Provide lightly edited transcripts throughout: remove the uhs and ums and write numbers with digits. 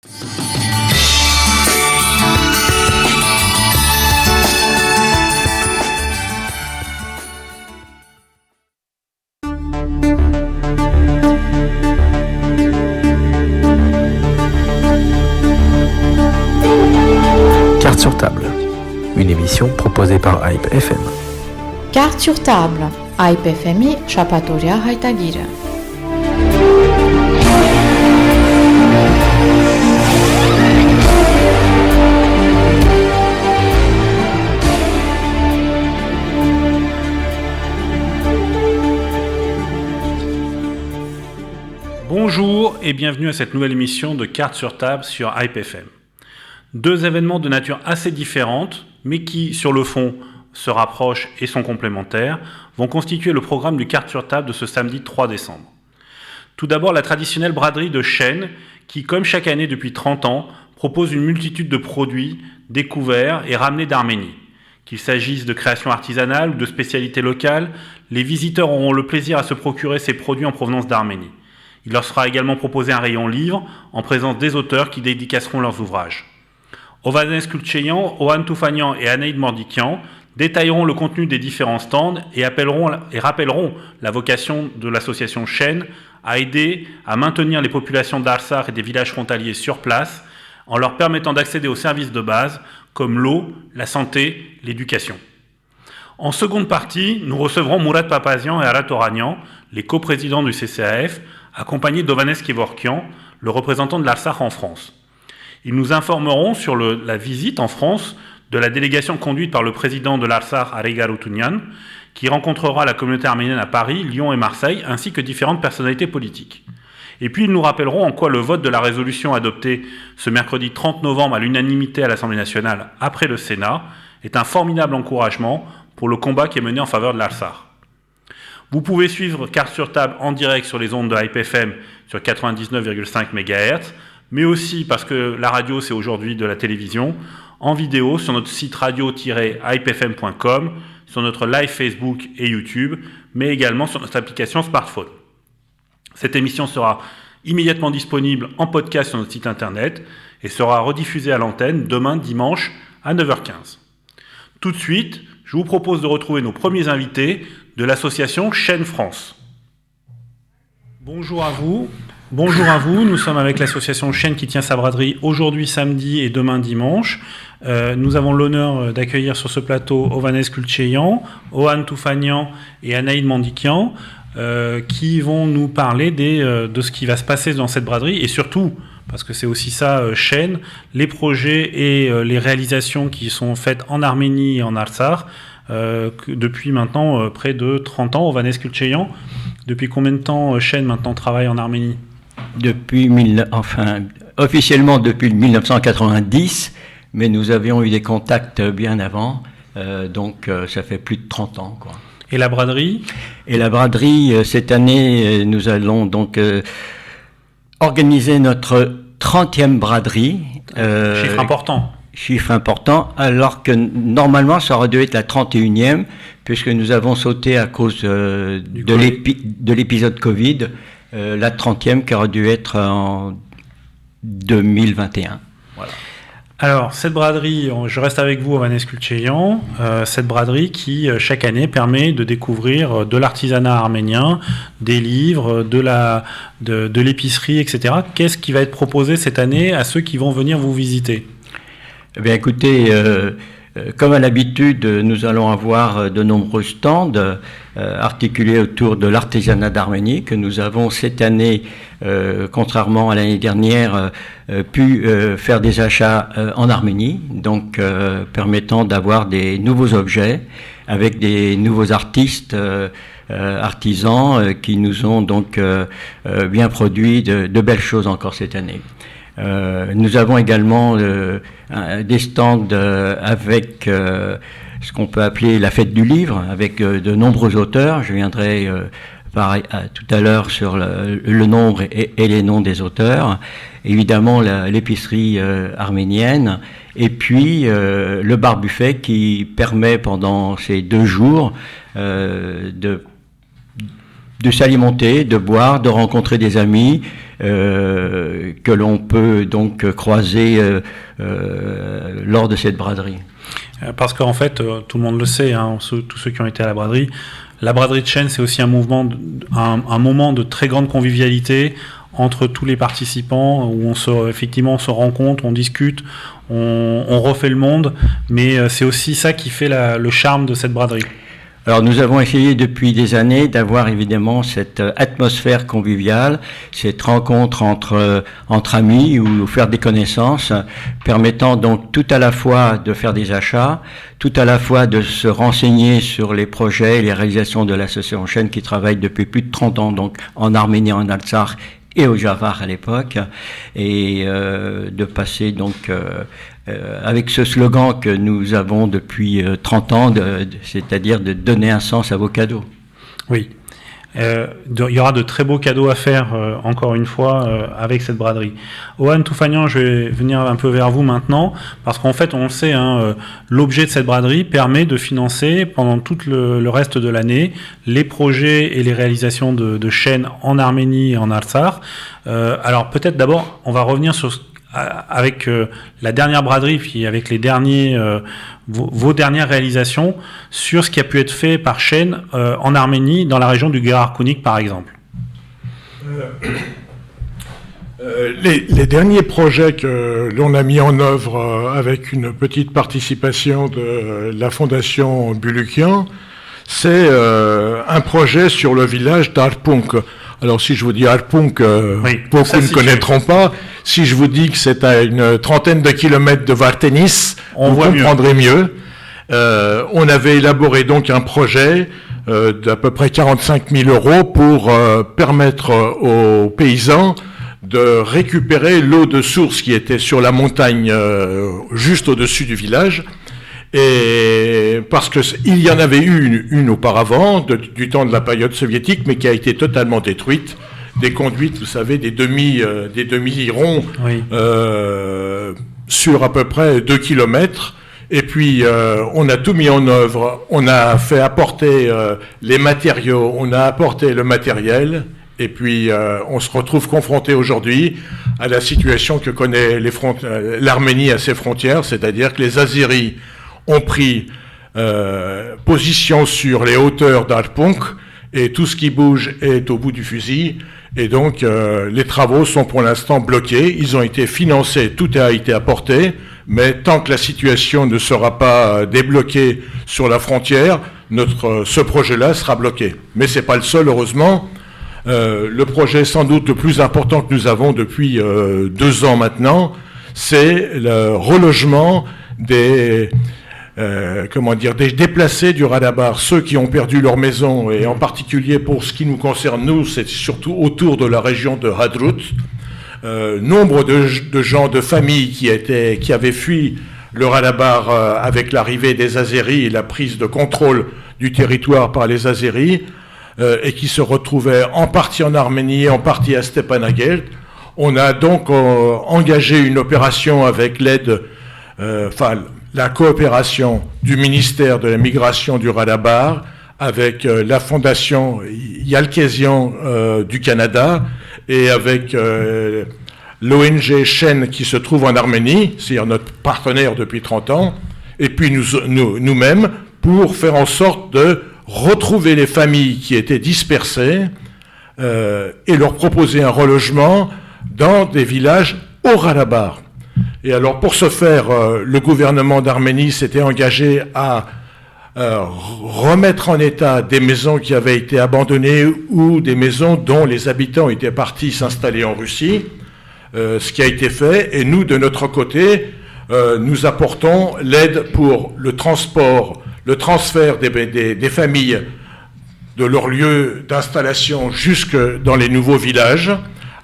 Carte sur table, une émission proposée par Hype FM. Carte sur table, Hype FM-ի շաբաթօրյա հայտագիրը։ Bonjour et bienvenue à cette nouvelle émission de Carte sur table sur Hype FM. Deux événements de nature assez différente, mais qui, sur le fond, se rapprochent et sont complémentaires, vont constituer le programme du Carte sur table de ce samedi 3 décembre. Tout d'abord, la traditionnelle braderie de Chênes, qui, comme chaque année depuis 30 ans, propose une multitude de produits découverts et ramenés d'Arménie. Qu'il s'agisse de créations artisanales ou de spécialités locales, les visiteurs auront le plaisir à se procurer ces produits en provenance d'Arménie. Il leur sera également proposé un rayon livre, en présence des auteurs qui dédicaceront leurs ouvrages. Ovanes Kulcheyan, Ohan Toufanian et Anaïd Mordikian détailleront le contenu des différents stands et rappelleront la vocation de l'association Chênes à aider à maintenir les populations d'Arsar et des villages frontaliers sur place en leur permettant d'accéder aux services de base comme l'eau, la santé, l'éducation. En seconde partie, nous recevrons Mourad Papazian et Arat Oranian, les coprésidents du CCAF, accompagnés d'Ovanes Kevorkian, le représentant de l'Arsar en France. Ils nous informeront sur la visite en France de la délégation conduite par le président de l'Arsar, Ariga Routunian, qui rencontrera la communauté arménienne à Paris, Lyon et Marseille, ainsi que différentes personnalités politiques. Et puis ils nous rappelleront en quoi le vote de la résolution adoptée ce mercredi 30 novembre à l'unanimité à l'Assemblée nationale après le Sénat est un formidable encouragement pour le combat qui est mené en faveur de l'Arsar. Vous pouvez suivre Carte sur table en direct sur les ondes de Hype FM sur 99,5 MHz, mais aussi, parce que la radio c'est aujourd'hui de la télévision, en vidéo sur notre site radio-hypefm.com, sur notre live Facebook et YouTube, mais également sur notre application smartphone. Cette émission sera immédiatement disponible en podcast sur notre site internet et sera rediffusée à l'antenne demain dimanche à 9h15. Tout de suite, je vous propose de retrouver nos premiers invités de l'association Chênes France. Bonjour à vous. Nous sommes avec l'association Chênes qui tient sa braderie aujourd'hui samedi et demain dimanche. Nous avons l'honneur d'accueillir sur ce plateau Ovanes Kulcheyan, Ohan Toufanian et Anaïd Mordikian qui vont nous parler de ce qui va se passer dans cette braderie et surtout, parce que c'est aussi ça Chênes, les projets et les réalisations qui sont faites en Arménie et en Arsar depuis maintenant près de 30 ans. Ovanes Kulcheyan, depuis combien de temps Chênes maintenant travaille en Arménie ? Officiellement depuis 1990, mais nous avions eu des contacts bien avant, donc ça fait plus de 30 ans, quoi. Et la braderie ? Et la braderie, cette année, nous allons donc organiser notre 30e braderie. Chiffre important, alors que normalement ça aurait dû être la 31e, puisque nous avons sauté à cause de l'épisode Covid, la 30e qui aurait dû être en 2021. Voilà. Alors, cette braderie, je reste avec vous, Ovanes Kulcheyan, cette braderie qui, chaque année, permet de découvrir de l'artisanat arménien, des livres, de l'épicerie, etc. Qu'est-ce qui va être proposé cette année à ceux qui vont venir vous visiter ? Eh bien, écoutez, comme à l'habitude, nous allons avoir de nombreux stands articulés autour de l'artisanat d'Arménie que nous avons cette année, contrairement à l'année dernière, pu faire des achats en Arménie, donc permettant d'avoir des nouveaux objets avec des nouveaux artistes, artisans qui nous ont donc bien produit de belles choses encore cette année. Nous avons également des stands avec ce qu'on peut appeler la fête du livre, avec de nombreux auteurs. Je viendrai tout à l'heure sur le nombre et les noms des auteurs. Évidemment, l'épicerie arménienne. Et puis, le bar-buffet qui permet pendant ces 2 jours de de s'alimenter, de boire, de rencontrer des amis que l'on peut donc croiser lors de cette braderie. Parce qu'en fait, tout le monde le sait, hein, tous ceux qui ont été à la braderie de Chêne, c'est aussi un moment de très grande convivialité entre tous les participants, où on se rencontre, on discute, on refait le monde, mais c'est aussi ça qui fait le charme de cette braderie. Alors nous avons essayé depuis des années d'avoir évidemment cette atmosphère conviviale, cette rencontre entre amis ou faire des connaissances, permettant donc tout à la fois de faire des achats, tout à la fois de se renseigner sur les projets et les réalisations de l'association Chêne qui travaille depuis plus de 30 ans donc en Arménie, en Artsakh et au Javar à l'époque, et de passer donc avec ce slogan que nous avons depuis 30 ans, c'est-à-dire de donner un sens à vos cadeaux. Oui, il y aura de très beaux cadeaux à faire, encore une fois, avec cette braderie. Ohan Toufanian, je vais venir un peu vers vous maintenant, parce qu'en fait, on le sait, hein, l'objet de cette braderie permet de financer pendant tout le reste de l'année les projets et les réalisations de Chêne en Arménie et en Artsakh. Alors peut-être d'abord, on va revenir avec la dernière braderie, puis avec les vos dernières réalisations sur ce qui a pu être fait par Chêne en Arménie, dans la région du Gerarkounik par exemple. Les derniers projets que l'on a mis en œuvre avec une petite participation de la Fondation Bulukian, c'est un projet sur le village d'Arpunk. Alors si je vous dis Arpunk, beaucoup ne connaîtront pas. Si je vous dis que c'est à une trentaine de kilomètres de Vartenis, vous comprendrez mieux. On avait élaboré donc un projet d'à peu près 45 000 € pour permettre aux paysans de récupérer l'eau de source qui était sur la montagne juste au-dessus du village. Et parce qu'il y en avait eu une auparavant, du temps de la période soviétique, mais qui a été totalement détruite. Des conduites, vous savez, des demi-ronds oui. Sur à peu près 2 kilomètres. Et puis, on a tout mis en œuvre. On a fait apporter les matériaux, on a apporté le matériel. Et puis, on se retrouve confronté aujourd'hui à la situation que connaît l'Arménie à ses frontières, c'est-à-dire que les Azéris ont pris position sur les hauteurs d'Arpunk et tout ce qui bouge est au bout du fusil. Et donc, les travaux sont pour l'instant bloqués. Ils ont été financés, tout a été apporté, mais tant que la situation ne sera pas débloquée sur la frontière, ce projet-là sera bloqué. Mais c'est pas le seul, heureusement. Le projet sans doute le plus important que nous avons depuis 2 ans maintenant, c'est le relogement des déplacés du Radabar, ceux qui ont perdu leur maison, et en particulier pour ce qui nous concerne, nous, c'est surtout autour de la région de Hadrut. Nombre de gens, de familles qui avaient fui le Radabar avec l'arrivée des Azéris et la prise de contrôle du territoire par les Azéris, et qui se retrouvaient en partie en Arménie et en partie à Stepanakert. On a donc engagé une opération avec l'aide, la coopération du ministère de la Migration du Radabar avec la fondation Yalkezian du Canada et avec l'ONG Chêne qui se trouve en Arménie, c'est-à-dire notre partenaire depuis 30 ans, et puis nous-mêmes pour faire en sorte de retrouver les familles qui étaient dispersées et leur proposer un relogement dans des villages au Radabar. Et alors, pour ce faire, le gouvernement d'Arménie s'était engagé à remettre en état des maisons qui avaient été abandonnées ou des maisons dont les habitants étaient partis s'installer en Russie, ce qui a été fait. Et nous, de notre côté, nous apportons l'aide pour le transfert des familles de leur lieu d'installation jusque dans les nouveaux villages,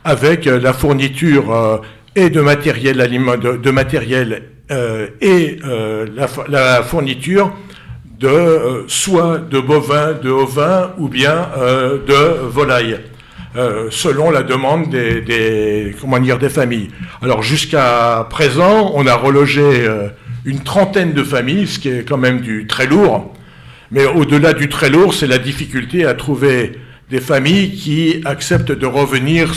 avec la fourniture et de matériel et la fourniture soit de bovins, de ovins ou bien de volailles, selon la demande des familles. Alors jusqu'à présent, on a relogé une trentaine de familles, ce qui est quand même du très lourd, mais au-delà du très lourd, c'est la difficulté à trouver des familles qui acceptent de revenir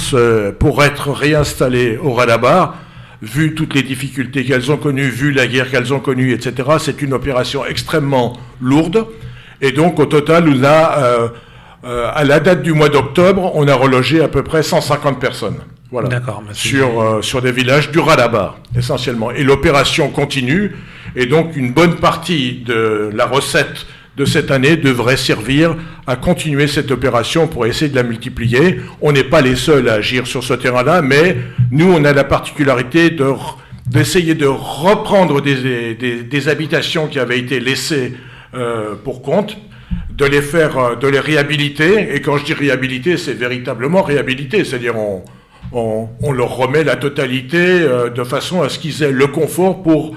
pour être réinstallées au Radaba, vu toutes les difficultés qu'elles ont connues, vu la guerre qu'elles ont connue, etc. C'est une opération extrêmement lourde. Et donc, au total, à la date du mois d'octobre, on a relogé à peu près 150 personnes. Voilà. D'accord. Sur des villages du Radaba, essentiellement. Et l'opération continue. Et donc, une bonne partie de la recette de cette année devrait servir à continuer cette opération pour essayer de la multiplier. On n'est pas les seuls à agir sur ce terrain-là, mais nous, on a la particularité d'essayer de reprendre des habitations qui avaient été laissées pour compte, de les réhabiliter. Et quand je dis réhabiliter, c'est véritablement réhabiliter, c'est-à-dire on leur remet la totalité de façon à ce qu'ils aient le confort pour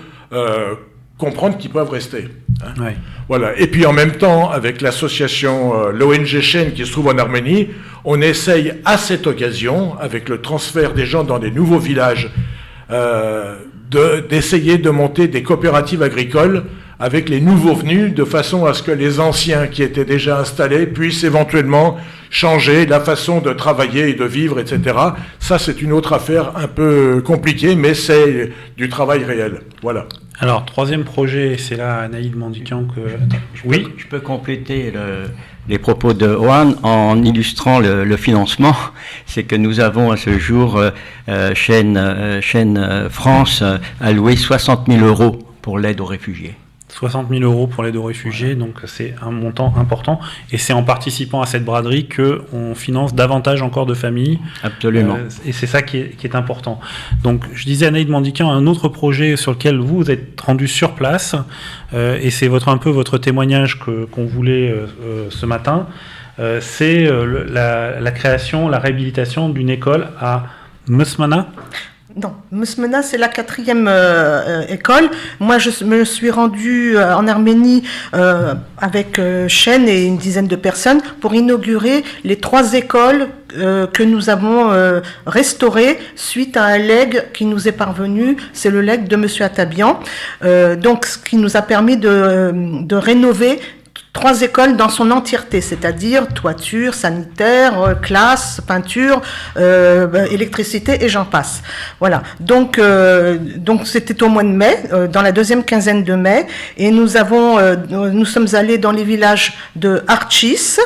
comprendre qu'ils peuvent rester. Hein. Oui. Voilà. Et puis en même temps, avec l'association, l'ONG Shen qui se trouve en Arménie, on essaye à cette occasion, avec le transfert des gens dans des nouveaux villages, d'essayer de monter des coopératives agricoles avec les nouveaux venus, de façon à ce que les anciens qui étaient déjà installés puissent éventuellement changer la façon de travailler et de vivre, etc. Ça, c'est une autre affaire un peu compliquée, mais c'est du travail réel. Voilà. Alors, troisième projet, c'est là, Anaïd Mandikian, que... Oui, je peux compléter les propos de Juan en illustrant le financement. C'est que nous avons à ce jour, Chaîne France, alloué 60 000 € pour l'aide aux réfugiés. 60 000 € pour l'aide aux réfugiés, donc c'est un montant important. Et c'est en participant à cette braderie qu'on finance davantage encore de familles. Absolument. Et c'est ça qui est important. Donc, je disais, Anaïd Mandikian, un autre projet sur lequel vous êtes rendu sur place, et c'est un peu votre témoignage qu'on voulait ce matin, c'est la création, la réhabilitation d'une école à Mesmana. Non, Mesmena, c'est la 4e école. Moi, je me suis rendue en Arménie avec Chen et une dizaine de personnes pour inaugurer les 3 écoles que nous avons restaurées suite à un legs qui nous est parvenu. C'est le legs de Monsieur Atabian. Donc, ce qui nous a permis de rénover 3 écoles dans son entièreté, c'est-à-dire toiture, sanitaire, classe, peinture, électricité et j'en passe. Voilà. Donc c'était au mois de mai, dans la 2e quinzaine de mai, et nous sommes allés dans les villages de Archis,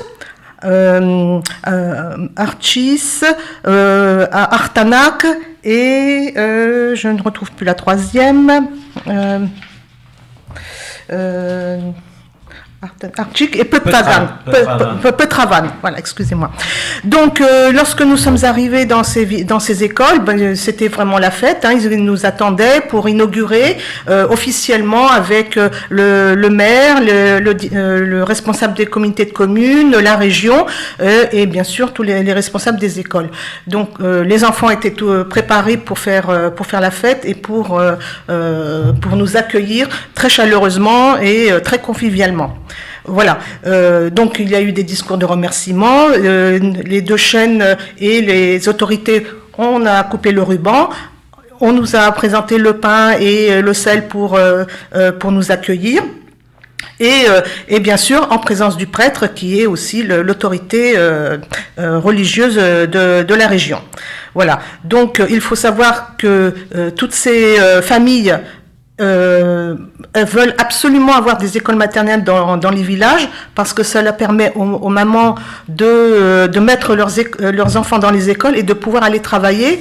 à Artanak et je ne retrouve plus la 3e. Archik et Petravan, voilà, excusez-moi. Donc, lorsque nous sommes arrivés dans ces écoles, c'était vraiment la fête. Hein, ils nous attendaient pour inaugurer officiellement avec le maire, le responsable des comités de communes, la région et bien sûr tous les responsables des écoles. Donc, les enfants étaient préparés pour faire la fête et pour nous accueillir très chaleureusement et très convivialement. Voilà, donc il y a eu des discours de remerciement, les 2 chaînes et les autorités, on a coupé le ruban, on nous a présenté le pain et le sel pour nous accueillir. Et bien sûr, en présence du prêtre, qui est aussi l'autorité religieuse de la région. Voilà, donc il faut savoir que toutes ces familles elles veulent absolument avoir des écoles maternelles dans les villages parce que cela permet aux mamans de mettre leurs enfants dans les écoles et de pouvoir aller travailler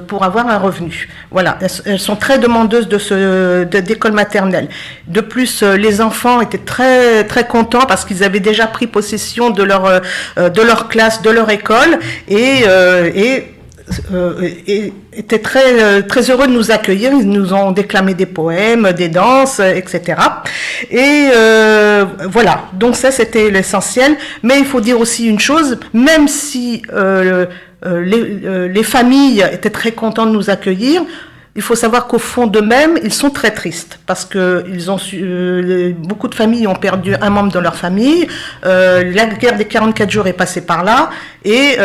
pour avoir un revenu. Voilà, elles sont très demandeuses d'écoles maternelles. De plus, les enfants étaient très très contents parce qu'ils avaient déjà pris possession de leur classe, de leur école et étaient très très heureux de nous accueillir. Ils nous ont déclamé des poèmes, des danses, etc. Et voilà, donc ça c'était l'essentiel. Mais il faut dire aussi une chose, même si les familles étaient très contentes de nous accueillir, il faut savoir qu'au fond d'eux-mêmes, ils sont très tristes parce que beaucoup de familles ont perdu un membre de leur famille. La guerre des 44 jours est passée par là, et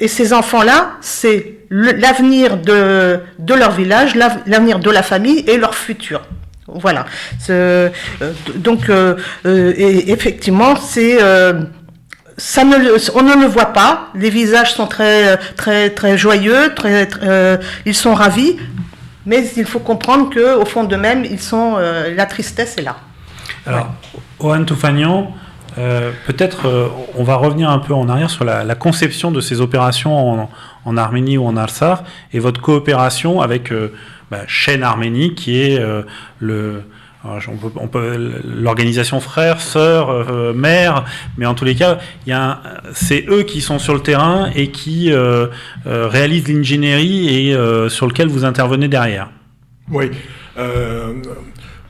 ces enfants-là, c'est l'avenir de leur village, l'avenir de la famille et leur futur. Voilà. Et effectivement, on ne le voit pas. Les visages sont très, très, très joyeux, ils sont ravis, mais il faut comprendre qu'au fond d'eux-mêmes, la tristesse est là. Alors, Ohan Toufanian, peut-être on va revenir un peu en arrière sur la conception de ces opérations en Arménie ou en Artsakh et votre coopération avec Chaîne Arménie, qui est l'organisation frères, sœurs, mères, mais en tous les cas, c'est eux qui sont sur le terrain et qui réalisent l'ingénierie et sur lequel vous intervenez derrière. Oui.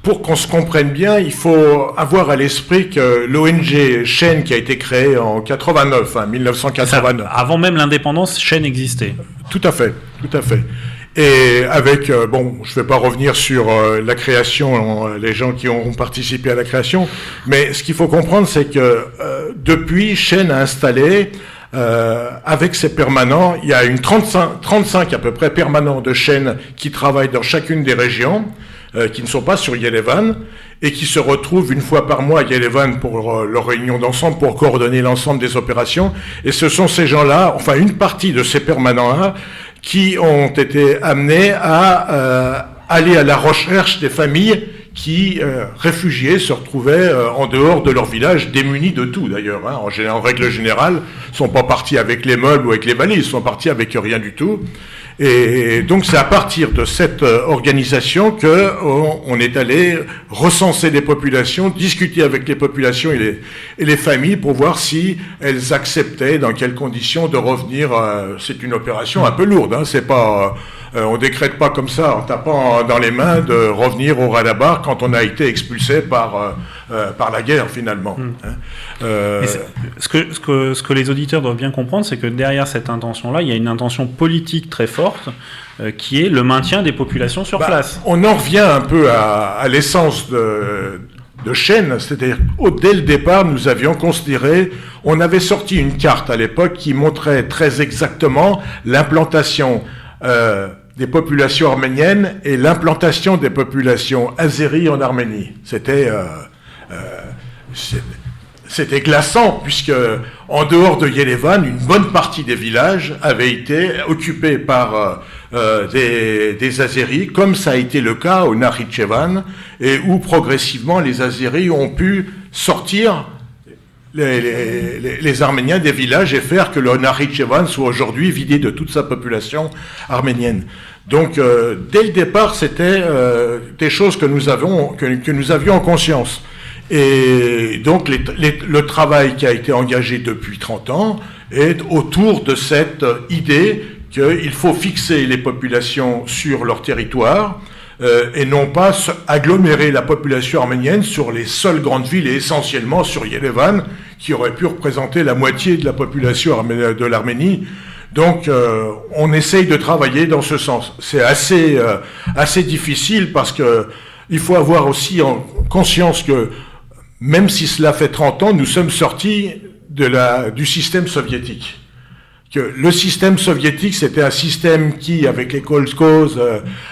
Pour qu'on se comprenne bien, il faut avoir à l'esprit que l'ONG Chaîne, qui a été créée en 1989. Avant même l'indépendance, Chaîne existait. Tout à fait. Et avec, je ne vais pas revenir sur la création, les gens qui ont participé à la création, mais ce qu'il faut comprendre, c'est que depuis, Chaîne a installé, avec ses permanents, il y a 35 à peu près permanents de Chaîne qui travaillent dans chacune des régions, qui ne sont pas sur Yerevan, et qui se retrouvent une fois par mois à Yerevan pour leur réunion d'ensemble, pour coordonner l'ensemble des opérations. Et ce sont ces gens-là, enfin une partie de ces permanents-là, qui ont été amenés à aller à la recherche des familles qui, réfugiés, se retrouvaient en dehors de leur village, démunis de tout d'ailleurs. En règle générale, ils ne sont pas partis avec les meubles ou avec les valises, ils sont partis avec rien du tout. Et donc c'est à partir de cette organisation que on est allé recenser les populations, discuter avec les populations et les familles pour voir si elles acceptaient, dans quelles conditions, de revenir. C'est une opération un peu lourde, c'est pas, on décrète pas comme ça en tapant dans les mains de revenir au Radabar quand on a été expulsé par la guerre finalement. Ce que les auditeurs doivent bien comprendre, c'est que derrière cette intention-là, il y a une intention politique très forte, qui est le maintien des populations sur place. On en revient un peu à l'essence de Chaîne, c'est-à-dire dès le départ, nous avions considéré, on avait sorti une carte à l'époque qui montrait très exactement l'implantation des populations arméniennes et l'implantation des populations azéries en Arménie. C'était glaçant, puisque en dehors de Yerevan, une bonne partie des villages avaient été occupés par des Azéris, comme ça a été le cas au Nakhichevan, et où progressivement les Azéris ont pu sortir les Arméniens des villages et faire que le Nakhichevan soit aujourd'hui vidé de toute sa population arménienne. Donc, dès le départ, c'était des choses que nous avions en conscience. Et donc, le travail qui a été engagé depuis 30 ans est autour de cette idée qu'il faut fixer les populations sur leur territoire et non pas agglomérer la population arménienne sur les seules grandes villes et essentiellement sur Yerevan, qui aurait pu représenter la moitié de la population de l'Arménie. Donc, on essaye de travailler dans ce sens. C'est assez difficile parce que il faut avoir aussi en conscience que même si cela fait 30 ans, nous sommes sortis du système soviétique. Que le système soviétique, c'était un système qui, avec les kolkhozes,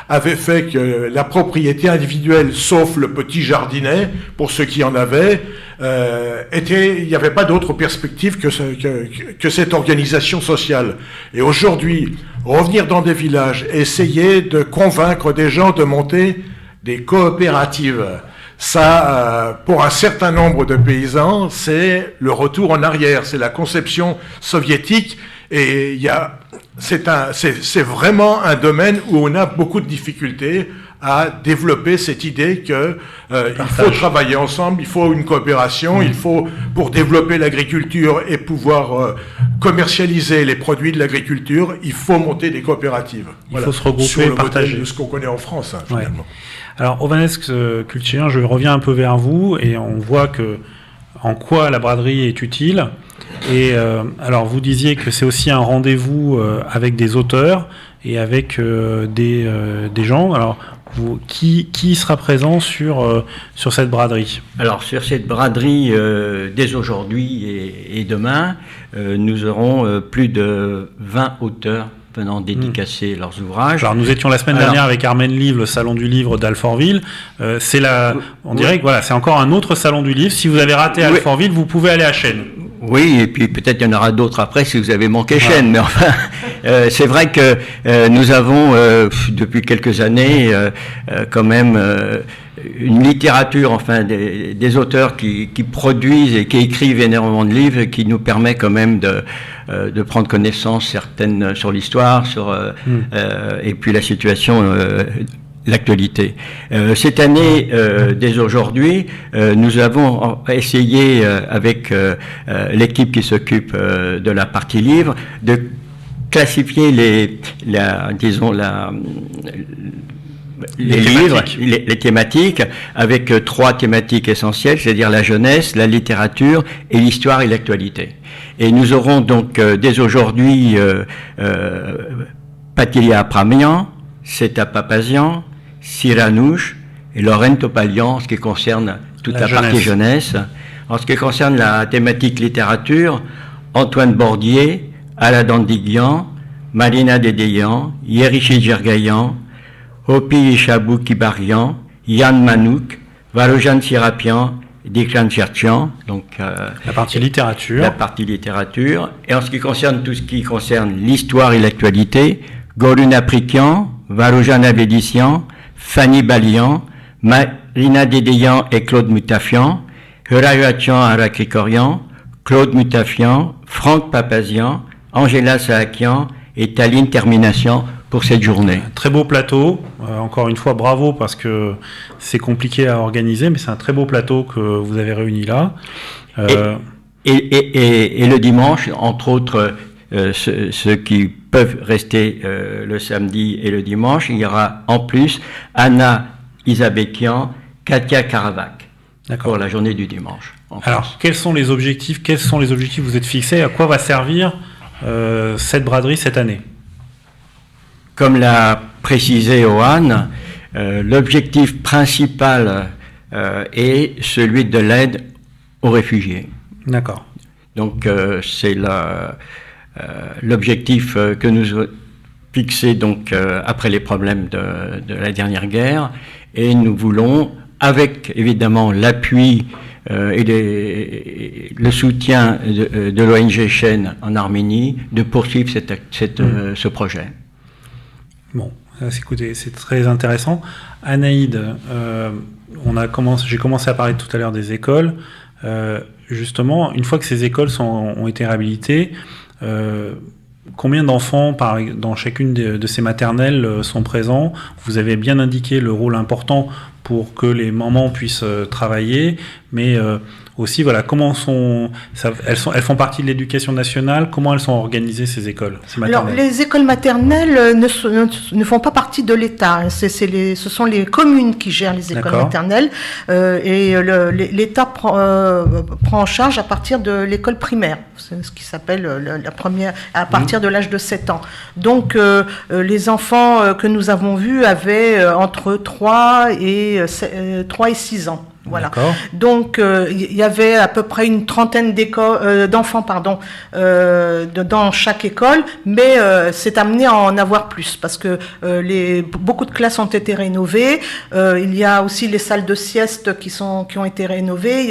avait fait que la propriété individuelle, sauf le petit jardinet, pour ceux qui en avaient, il n'y avait pas d'autre perspective que cette organisation sociale. Et aujourd'hui, revenir dans des villages, essayer de convaincre des gens de monter des coopératives, ça, pour un certain nombre de paysans, c'est le retour en arrière, c'est la conception soviétique, et c'est vraiment un domaine où on a beaucoup de difficultés à développer cette idée que il faut travailler ensemble, il faut une coopération, il faut, pour développer l'agriculture et pouvoir commercialiser les produits de l'agriculture, il faut monter des coopératives. Il faut se regrouper et partager. De ce qu'on connaît en France, finalement. Alors, Hovhannes Kultchian, je reviens un peu vers vous et on voit en quoi la braderie est utile. Et alors, vous disiez que c'est aussi un rendez-vous avec des auteurs et avec des gens. Alors, qui sera présent sur cette braderie ? Alors, sur cette braderie, dès aujourd'hui et demain, nous aurons plus de 20 auteurs venant dédicacer leurs ouvrages. Alors nous étions la semaine dernière avec Armen Livre, le salon du livre d'Alfortville. On dirait que voilà, c'est encore un autre salon du livre. Si vous avez raté Alfortville, vous pouvez aller à Chaîne. Oui, et puis peut-être il y en aura d'autres après si vous avez manqué chaîne. Mais enfin, c'est vrai que nous avons depuis quelques années quand même une littérature, enfin des auteurs qui produisent et qui écrivent énormément de livres, qui nous permet quand même de prendre connaissance certaines sur l'histoire, et puis la situation. L'actualité. Cette année, dès aujourd'hui, nous avons essayé avec l'équipe qui s'occupe de la partie livre de classifier les livres, les thématiques, avec 3 thématiques essentielles, c'est-à-dire la jeunesse, la littérature et l'histoire et l'actualité. Et nous aurons donc dès aujourd'hui Patilia Pramian, Seta Papazian, Cyranouche et Lorraine Topalian en ce qui concerne toute la partie jeunesse. En ce qui concerne la thématique littérature, Antoine Bordier, Alain Diguian, Marina Dédéian, Yerichi Djergayan, Hopi Ishabou Kibarian, Yann Manouk, Valojan Sirapian, Dikran Cherchian, donc la partie littérature. La partie littérature. Et en ce qui concerne tout ce qui concerne l'histoire et l'actualité, Goruna Prikian, Valojan Abédician, Fanny Balian, Marina Dédéian et Claude Mutafian, Hurahuatian Arakrikorian, Claude Mutafian, Franck Papazian, Angela Saakian et Taline Termination pour cette journée. Très beau plateau, encore une fois bravo parce que c'est compliqué à organiser, mais c'est un très beau plateau que vous avez réuni là. Et le dimanche, entre autres, ceux qui peuvent rester le samedi et le dimanche, il y aura en plus Anna Isabekian, Katia Karavac pour la journée du dimanche. Alors, quels sont les objectifs que vous êtes fixés? À quoi va servir cette braderie cette année? Comme l'a précisé Ohan, l'objectif principal est celui de l'aide aux réfugiés. D'accord. Donc, c'est l'objectif que nous avons fixé donc, après les problèmes de la dernière guerre, et nous voulons, avec évidemment l'appui et le soutien de l'ONG Chêne en Arménie, de poursuivre ce projet. Bon, écoutez, c'est très intéressant. Anaïd, j'ai commencé à parler tout à l'heure des écoles. Justement, une fois que ces écoles ont été réhabilitées, combien d'enfants dans chacune de ces maternelles sont présents? Vous avez bien indiqué le rôle important pour que les mamans puissent travailler, mais aussi, voilà, elles font partie de l'éducation nationale. Comment elles sont organisées, ces écoles, ces maternelles? Alors, les écoles maternelles ne font pas partie de l'État. Ce sont les communes qui gèrent les écoles maternelles, et l'État prend en charge à partir de l'école primaire. C'est ce qui s'appelle la première, à partir de l'âge de 7 ans. Donc, les enfants que nous avons vus avaient entre 3 et 6 ans. Voilà. Donc, il y avait à peu près une trentaine d'enfants dans chaque école, mais c'est amené à en avoir plus parce que beaucoup de classes ont été rénovées. Il y a aussi les salles de sieste qui ont été rénovées.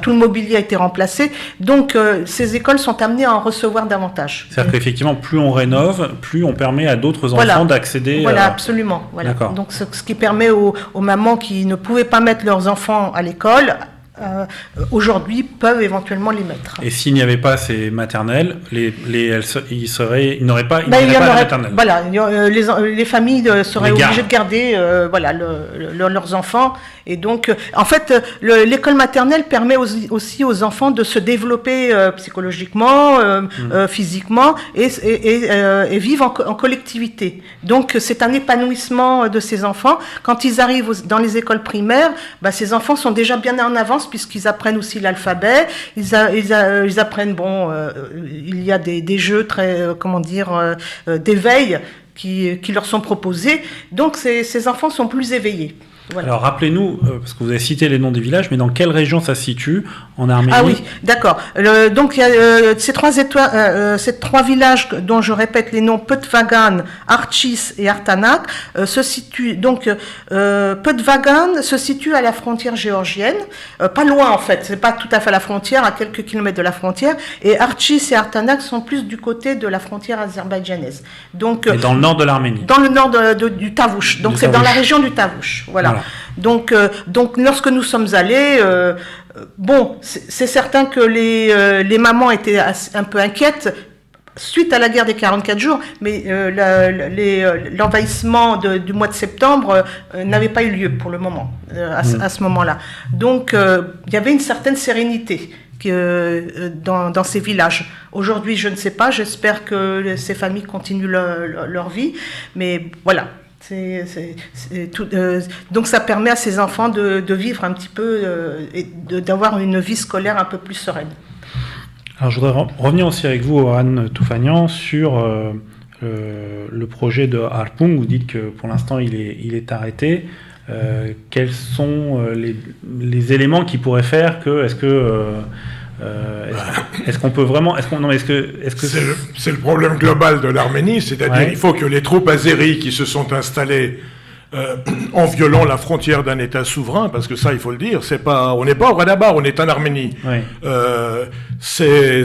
Tout le mobilier a été remplacé. Donc, ces écoles sont amenées à en recevoir davantage. C'est-à-dire qu'effectivement, plus on rénove, plus on permet à d'autres enfants d'accéder. Voilà, absolument. Voilà. Donc, ce qui permet aux mamans qui ne pouvaient pas mettre leurs enfants à l'école, aujourd'hui peuvent éventuellement les mettre. Et s'il n'y avait pas ces maternelles, ils n'auraient pas la maternelle. Voilà, les familles seraient obligées de garder leurs enfants. Et donc, en fait, l'école maternelle permet aussi aux enfants de se développer psychologiquement, physiquement, et vivre en collectivité. Donc, c'est un épanouissement de ces enfants. Quand ils arrivent dans les écoles primaires, ces enfants sont déjà bien en avance puisqu'ils apprennent aussi l'alphabet. Ils apprennent, il y a des jeux très, d'éveil qui leur sont proposés. Donc, ces enfants sont plus éveillés. Voilà. Alors rappelez-nous, parce que vous avez cité les noms des villages, mais dans quelle région ça se situe en Arménie? Ah oui, d'accord. Donc il y a ces trois villages dont je répète les noms, Pötvagan, Archis et Artanak, se situent. Donc Pötvagan se situe à la frontière géorgienne, pas loin en fait, c'est pas tout à fait à la frontière, à quelques kilomètres de la frontière. Et Archis et Artanak sont plus du côté de la frontière azerbaïdjanaise. Donc et dans le nord de l'Arménie. Dans le nord du Tavouche. Donc c'est dans la région du Tavouche. Voilà. Donc lorsque nous sommes allés, bon, c'est certain que les mamans étaient un peu inquiètes suite à la guerre des 44 jours, mais l'envahissement du mois de septembre n'avait pas eu lieu pour le moment, à ce moment-là. Donc il y avait une certaine sérénité dans ces villages. Aujourd'hui, je ne sais pas, j'espère que ces familles continuent leur vie, mais voilà. Donc ça permet à ces enfants de vivre un petit peu et d'avoir une vie scolaire un peu plus sereine. Alors je voudrais revenir aussi avec vous, Anne Toufanian, sur le projet de Harpung. Vous dites que pour l'instant il est arrêté. Quels sont les éléments qui pourraient faire que est-ce qu'on peut vraiment c'est le problème global de l'Arménie, c'est-à-dire il faut que les troupes azéries qui se sont installées en violant la frontière d'un État souverain, parce que ça il faut le dire, on n'est pas au Radabar, on est en Arménie. Ces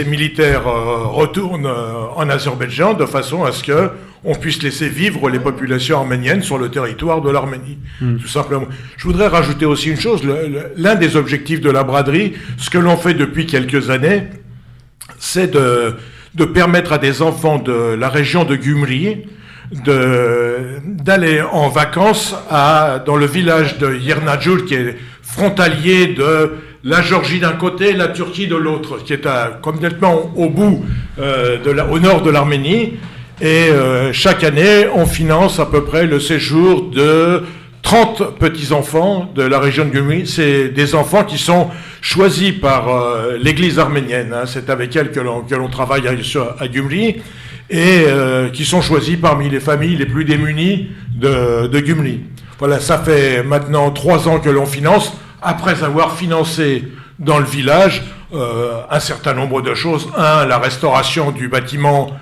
militaires retournent en Azerbaïdjan de façon à ce que on puisse laisser vivre les populations arméniennes sur le territoire de l'Arménie, tout simplement. Je voudrais rajouter aussi une chose, l'un des objectifs de la braderie, ce que l'on fait depuis quelques années, c'est de permettre à des enfants de la région de Gümri d'aller en vacances dans le village de Yernajul, qui est frontalier de la Géorgie d'un côté, la Turquie de l'autre, qui est complètement au bout, au nord de l'Arménie. Et chaque année, on finance à peu près le séjour de 30 petits-enfants de la région de Gümri. C'est des enfants qui sont choisis par l'église arménienne. C'est avec elle que l'on travaille à Gümri. Et qui sont choisis parmi les familles les plus démunies de Gümri. Voilà, ça fait maintenant 3 ans que l'on finance, après avoir financé dans le village un certain nombre de choses. La restauration du bâtiment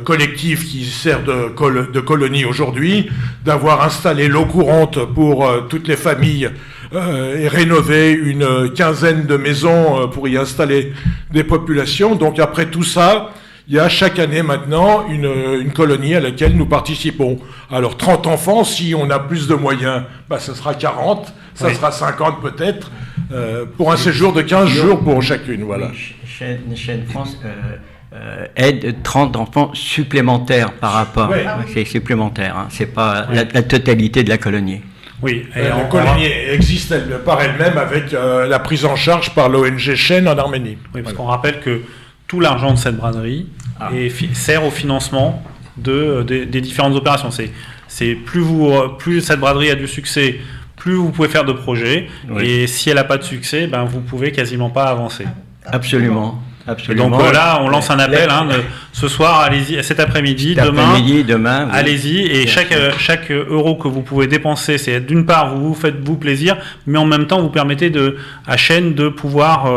collectif qui sert de colonie aujourd'hui, d'avoir installé l'eau courante pour toutes les familles et rénover une quinzaine de maisons pour y installer des populations. Donc après tout ça, il y a chaque année maintenant une colonie à laquelle nous participons. Alors 30 enfants, si on a plus de moyens, ça sera 40, ça sera 50 peut-être, pour un séjour de 15 jours pour chacune. Voilà. Chaîne France aide 30 enfants supplémentaires par rapport. C'est supplémentaire, hein, c'est pas la totalité de la colonie. Oui, la colonie existe par elle-même avec la prise en charge par l'ONG Chaîne en Arménie. Oui, parce qu'on rappelle que tout l'argent de cette braderie sert au financement des différentes opérations. C'est plus cette braderie a du succès, plus vous pouvez faire de projets. Et si elle n'a pas de succès, vous pouvez quasiment pas avancer. Absolument. Absolument. Et donc là, on lance un appel. Ce soir, allez-y, cet après-midi, demain, allez-y. Et chaque euro que vous pouvez dépenser, c'est d'une part, vous faites plaisir, mais en même temps, vous permettez à Chaîne de pouvoir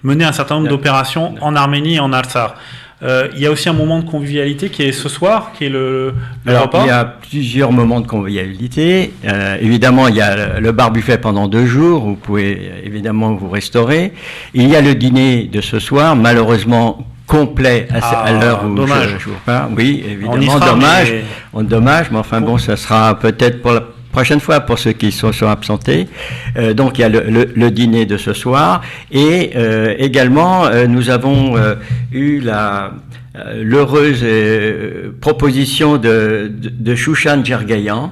mener un certain nombre d'opérations en Arménie et en Artsakh. Il y a aussi un moment de convivialité qui est ce soir, qui est le repas. Il y a plusieurs moments de convivialité. Évidemment, il y a le bar-buffet pendant 2 jours. Vous pouvez évidemment vous restaurer. Il y a le dîner de ce soir, malheureusement complet à l'heure où je vous parle. Oui, évidemment, dommage. Mais enfin bon, ça sera peut-être pour la prochaine fois pour ceux qui sont absentés. Donc il y a le dîner de ce soir et également nous avons eu l'heureuse proposition de Shushan Djergayan,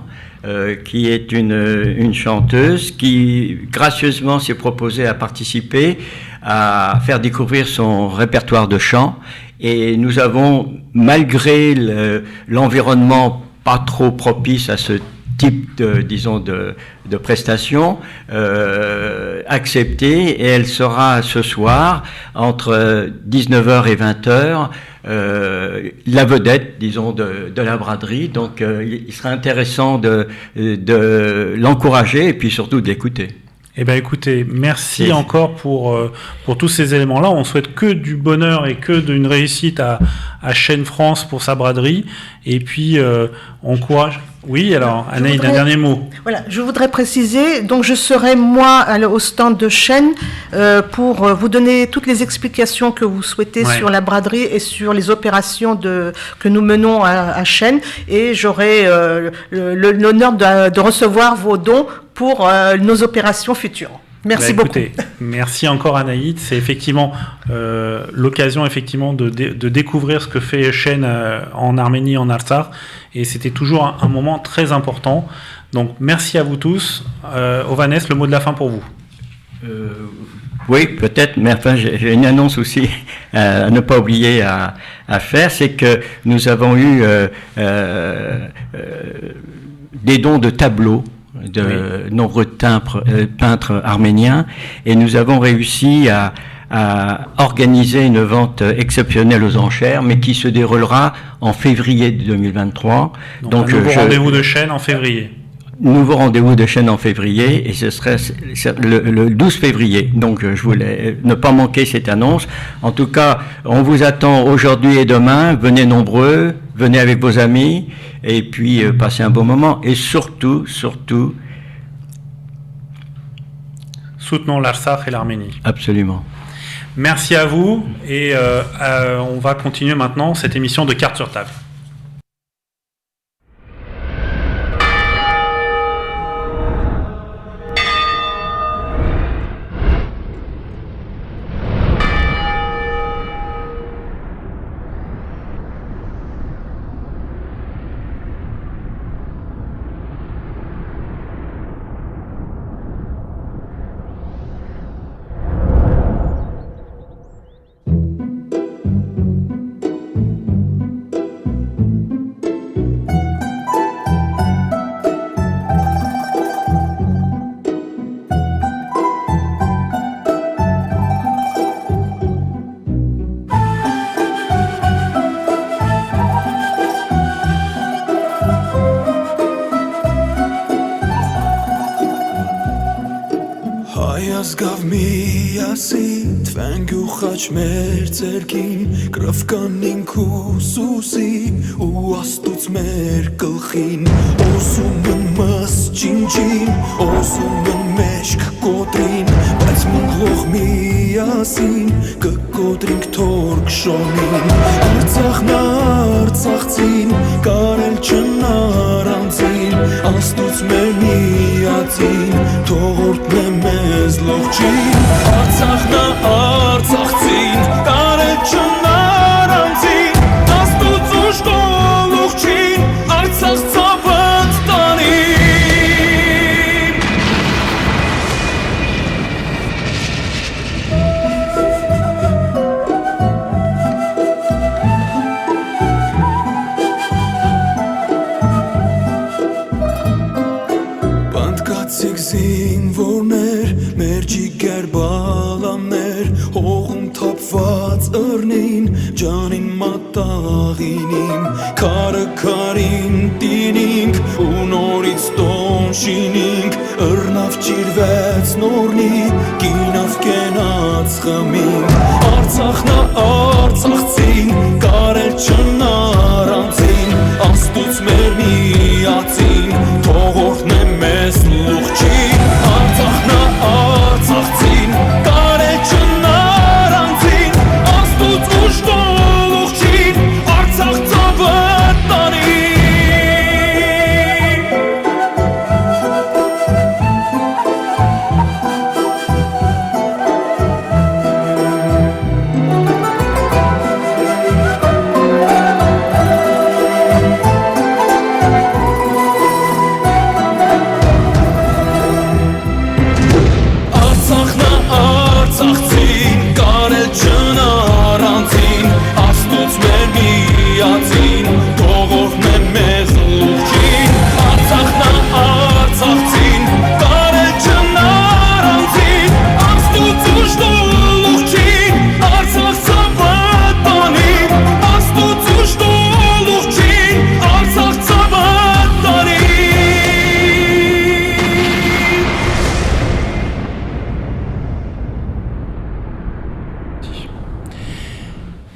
qui est une chanteuse qui gracieusement s'est proposée à participer à faire découvrir son répertoire de chant, et nous avons, malgré l'environnement pas trop propice à ce type de prestations, acceptée, et elle sera ce soir entre 19h et 20h la vedette, disons, de la braderie. Donc, il serait intéressant de l'encourager et puis surtout de l'écouter. Eh bien, écoutez, merci encore pour tous ces éléments-là. On souhaite que du bonheur et que d'une réussite à Chêne France pour sa braderie. Et puis, on encourage. Oui, alors, Anaïs, un dernier mot. Voilà, je voudrais préciser, donc je serai, moi, au stand de Chêne pour vous donner toutes les explications que vous souhaitez sur la braderie et sur les opérations que nous menons à Chêne. Et j'aurai l'honneur de recevoir vos dons pour nos opérations futures. Merci beaucoup. Merci encore Anaïs. C'est effectivement l'occasion effectivement de découvrir ce que fait Chêne en Arménie, en Artsakh, et c'était toujours un moment très important. Donc merci à vous tous. Ovanes, le mot de la fin pour vous. Oui, peut-être, mais enfin j'ai une annonce aussi à ne pas oublier à faire, c'est que nous avons eu des dons de tableaux de nombreux peintres arméniens, et nous avons réussi à organiser une vente exceptionnelle aux enchères, mais qui se déroulera en février 2023. Donc un nouveau rendez-vous de Chêne en février. Nouveau rendez-vous de Chêne en février, et ce serait le 12 février. Donc je voulais ne pas manquer cette annonce. En tout cas, on vous attend aujourd'hui et demain. Venez nombreux, venez avec vos amis, et puis passez un bon moment. Et surtout, soutenons l'Artsakh et l'Arménie. Absolument. Merci à vous, et on va continuer maintenant cette émission de Cartes sur table. Մեր ձերքին կրվկանին քուսուսի ու աստուց մեր գլխին օսում են մս չինչին օսում են մեջք կոտրին բայց մնգլող միասին կկոտրինք թորք շոնին Արցախն արցախցին կարել չնարանցին աստուց մեր միացին թողորդն է մեզ լողջին Արցախն արցախցին կարել չնարանցին աստուց ուշկոլուղջին Արցախ ծավատ տանին Բանդկացիք զինվորներ, մեր ջիգեր բալամներ, հողում թապված ըրնին, ջանին մատաղինին, քարը քարին տինինք, ու նորից տոն շինինք, ըրնավ ճիրվեց նորնի, կինավ կենաց խմինք, Արցախնա արցախցին, կարել չնարանցին, աստուց մեր միացին, թողորդն է մեզ լուղջին, Արցախնա արցախցին, կարել չնարանցին, աստուց ուշկոլուղջին, Արցախ ծավատ տանին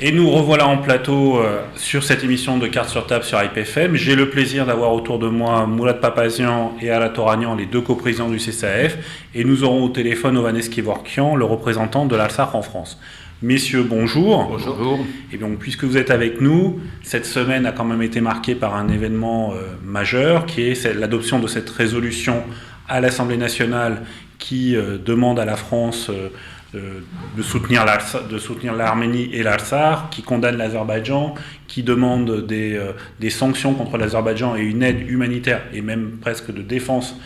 Et nous revoilà en plateau sur cette émission de Cartes sur table sur IPFM. J'ai le plaisir d'avoir autour de moi Mourad Papazian et Ara Toranian, les deux coprésidents du CCAF. Et nous aurons au téléphone Ovanes Kevorkian, le représentant de l'Alsar en France. Messieurs, bonjour. Bonjour. Et donc, puisque vous êtes avec nous, cette semaine a quand même été marquée par un événement majeur, qui est l'adoption de cette résolution à l'Assemblée nationale qui demande à la France de soutenir l'Arménie et l'Artsakh, qui condamne l'Azerbaïdjan, qui demande des sanctions contre l'Azerbaïdjan et une aide humanitaire et même presque de défense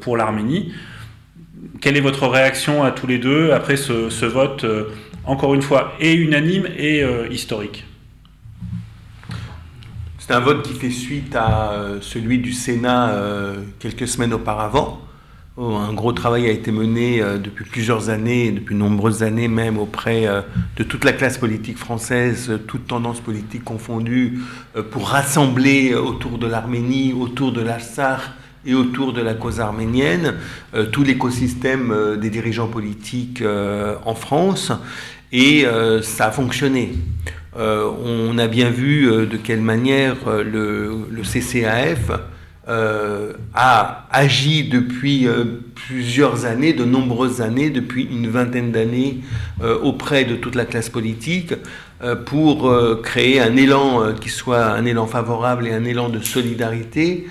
pour l'Arménie. Quelle est votre réaction à tous les deux après ce vote, encore une fois, et unanime et historique? C'est un vote qui fait suite à celui du Sénat quelques semaines auparavant. Un gros travail a été mené depuis plusieurs années, depuis nombreuses années même, auprès de toute la classe politique française, toutes tendances politiques confondues, pour rassembler autour de l'Arménie, autour de l'Artsakh et autour de la cause arménienne, tout l'écosystème des dirigeants politiques en France. Et ça a fonctionné. On a bien vu de quelle manière le CCAF a agi depuis plusieurs années, de nombreuses années, depuis une vingtaine d'années, auprès de toute la classe politique, pour créer un élan qui soit un élan favorable et un élan de solidarité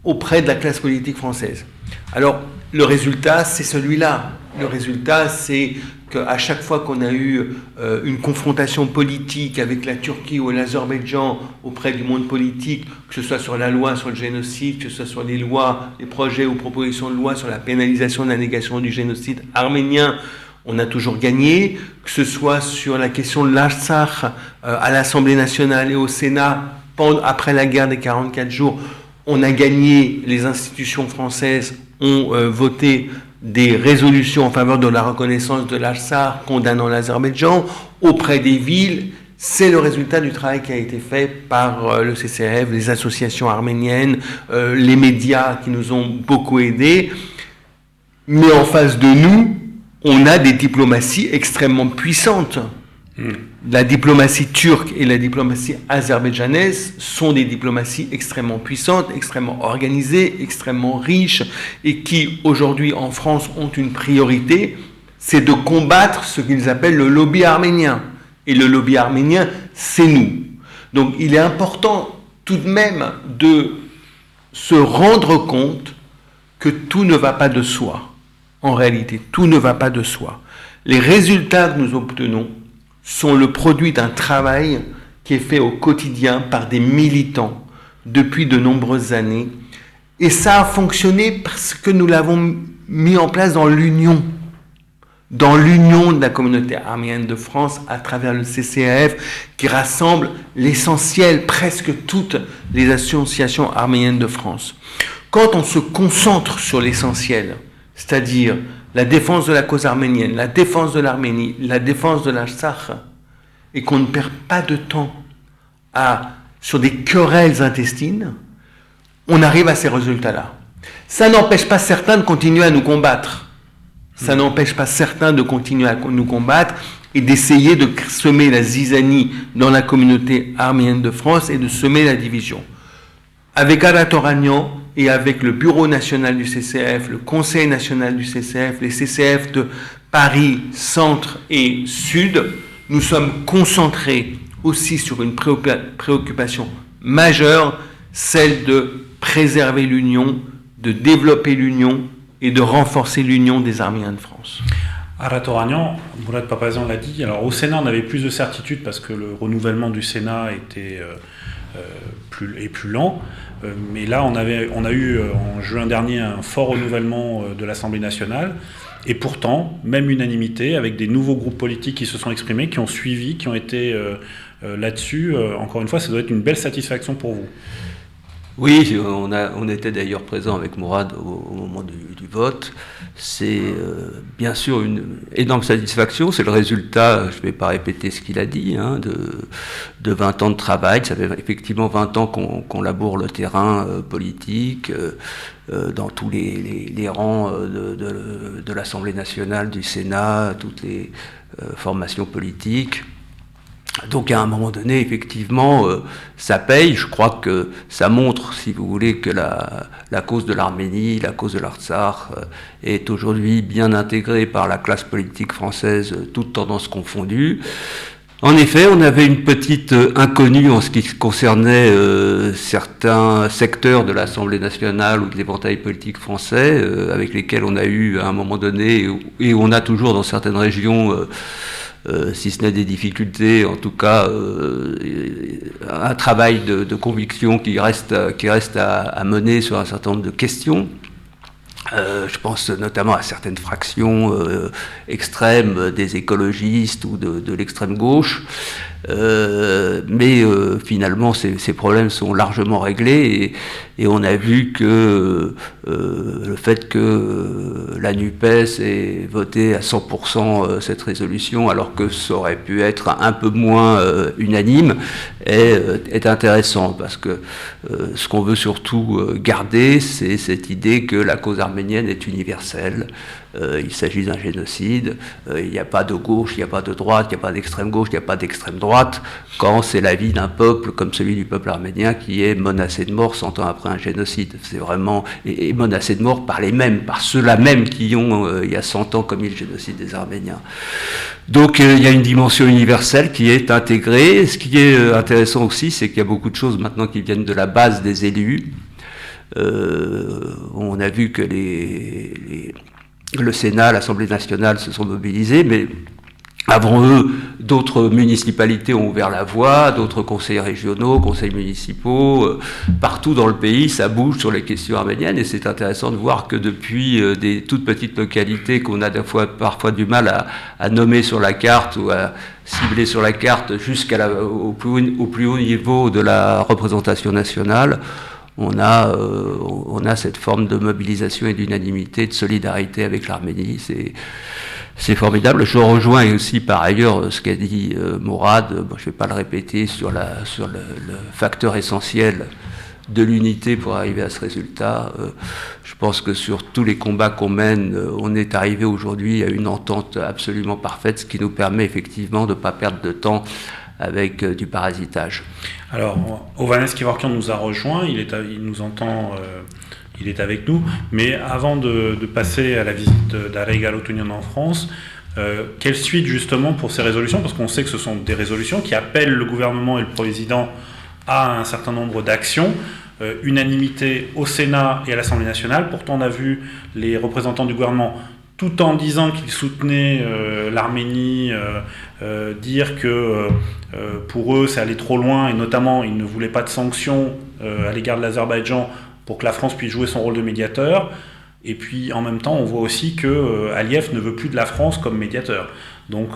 auprès de la classe politique française. Alors, le résultat, c'est celui-là. Le résultat, c'est qu'à chaque fois qu'on a eu une confrontation politique avec la Turquie ou l'Azerbaïdjan auprès du monde politique, que ce soit sur la loi sur le génocide, que ce soit sur les lois, les projets ou propositions de loi sur la pénalisation de la négation du génocide arménien, on a toujours gagné, que ce soit sur la question de l'Artsakh à l'Assemblée nationale et au Sénat, après la guerre des 44 jours, on a gagné, les institutions françaises ont voté des résolutions en faveur de la reconnaissance de l'Artsakh condamnant l'Azerbaïdjan auprès des villes. C'est le résultat du travail qui a été fait par le CCAF, les associations arméniennes, les médias qui nous ont beaucoup aidés. Mais en face de nous, on a des diplomaties extrêmement puissantes. La diplomatie turque et la diplomatie azerbaïdjanaise sont des diplomaties extrêmement puissantes, extrêmement organisées, extrêmement riches et qui, aujourd'hui, en France, ont une priorité, c'est de combattre ce qu'ils appellent le lobby arménien. Et le lobby arménien, c'est nous. Donc, il est important tout de même de se rendre compte que tout ne va pas de soi. En réalité, tout ne va pas de soi. Les résultats que nous obtenons sont le produit d'un travail qui est fait au quotidien par des militants depuis de nombreuses années. Et ça a fonctionné parce que nous l'avons mis en place dans l'union de la communauté arménienne de France à travers le CCAF qui rassemble l'essentiel, presque toutes les associations arméniennes de France. Quand on se concentre sur l'essentiel, c'est-à-dire la défense de la cause arménienne, la défense de l'Arménie, la défense de l'Artsakh, et qu'on ne perd pas de temps sur des querelles intestines, on arrive à ces résultats-là. Ça n'empêche pas certains de continuer à nous combattre. Ça n'empêche pas certains de continuer à nous combattre et d'essayer de semer la zizanie dans la communauté arménienne de France et de semer la division. Avec Ara Toranian et avec le Bureau national du CCAF, le Conseil national du CCAF, les CCAF de Paris, Centre et Sud, nous sommes concentrés aussi sur une préoccupation majeure, celle de préserver l'union, de développer l'union et de renforcer l'union des Arméniens de France. Ara Toranian, Mourad Papazian l'a dit, alors au Sénat on avait plus de certitude parce que le renouvellement du Sénat était plus lent, mais là on a eu en juin dernier un fort renouvellement de l'Assemblée nationale, et pourtant, même unanimité, avec des nouveaux groupes politiques qui se sont exprimés, qui ont suivi, qui ont été là-dessus. Encore une fois, ça doit être une belle satisfaction pour vous. Oui, on était d'ailleurs présent avec Mourad au moment du vote. C'est bien sûr une énorme satisfaction. C'est le résultat, je ne vais pas répéter ce qu'il a dit, de 20 ans de travail. Ça fait effectivement 20 ans qu'on laboure le terrain politique dans tous les rangs de l'Assemblée nationale, du Sénat, toutes les formations politiques. Donc à un moment donné, effectivement, ça paye. Je crois que ça montre, si vous voulez, que la cause de l'Arménie, la cause de l'Artsakh est aujourd'hui bien intégrée par la classe politique française, toutes tendances confondues. En effet, on avait une petite inconnue en ce qui concernait certains secteurs de l'Assemblée nationale ou de l'éventail politique français, avec lesquels on a eu à un moment donné, et on a toujours dans certaines régions, si ce n'est des difficultés, en tout cas un travail de conviction qui reste à mener sur un certain nombre de questions. Je pense notamment à certaines fractions extrêmes des écologistes ou de l'extrême gauche, mais finalement ces problèmes sont largement réglés et on a vu que le fait que la NUPES ait voté à 100% cette résolution alors que ça aurait pu être un peu moins unanime est intéressant parce que ce qu'on veut surtout garder, c'est cette idée que la cause arménienne est universelle. Il s'agit d'un génocide, il n'y a pas de gauche, il n'y a pas de droite, il n'y a pas d'extrême gauche, il n'y a pas d'extrême droite, quand c'est la vie d'un peuple comme celui du peuple arménien qui est menacé de mort 100 ans après un génocide. C'est vraiment, et menacé de mort par ceux-là même qui ont, il y a 100 ans, commis le génocide des Arméniens. Donc il y a une dimension universelle qui est intégrée. Ce qui est intéressant aussi, c'est qu'il y a beaucoup de choses maintenant qui viennent de la base des élus. On a vu que le Sénat, l'Assemblée nationale se sont mobilisés, mais avant eux, d'autres municipalités ont ouvert la voie, d'autres conseils régionaux, conseils municipaux, partout dans le pays, ça bouge sur les questions arméniennes, et c'est intéressant de voir que depuis des toutes petites localités qu'on a parfois du mal à nommer sur la carte ou à cibler sur la carte au plus haut niveau de la représentation nationale, on a cette forme de mobilisation et d'unanimité, de solidarité avec l'Arménie. C'est formidable. Je rejoins aussi par ailleurs ce qu'a dit Mourad, je ne vais pas le répéter, sur le facteur essentiel de l'unité pour arriver à ce résultat. Je pense que sur tous les combats qu'on mène, on est arrivé aujourd'hui à une entente absolument parfaite, ce qui nous permet effectivement de ne pas perdre de temps avec du parasitage. Alors, Hovhannes Kevorkian nous a rejoint, il nous entend, il est avec nous, mais avant de passer à la visite d'Arey Galotunian en France, quelle suite justement pour ces résolutions, parce qu'on sait que ce sont des résolutions qui appellent le gouvernement et le président à un certain nombre d'actions, unanimité au Sénat et à l'Assemblée nationale. Pourtant on a vu les représentants du gouvernement, tout en disant qu'ils soutenaient l'Arménie, dire que pour eux ça allait trop loin, et notamment ils ne voulaient pas de sanctions à l'égard de l'Azerbaïdjan pour que la France puisse jouer son rôle de médiateur. Et puis en même temps on voit aussi que Aliyev ne veut plus de la France comme médiateur. Donc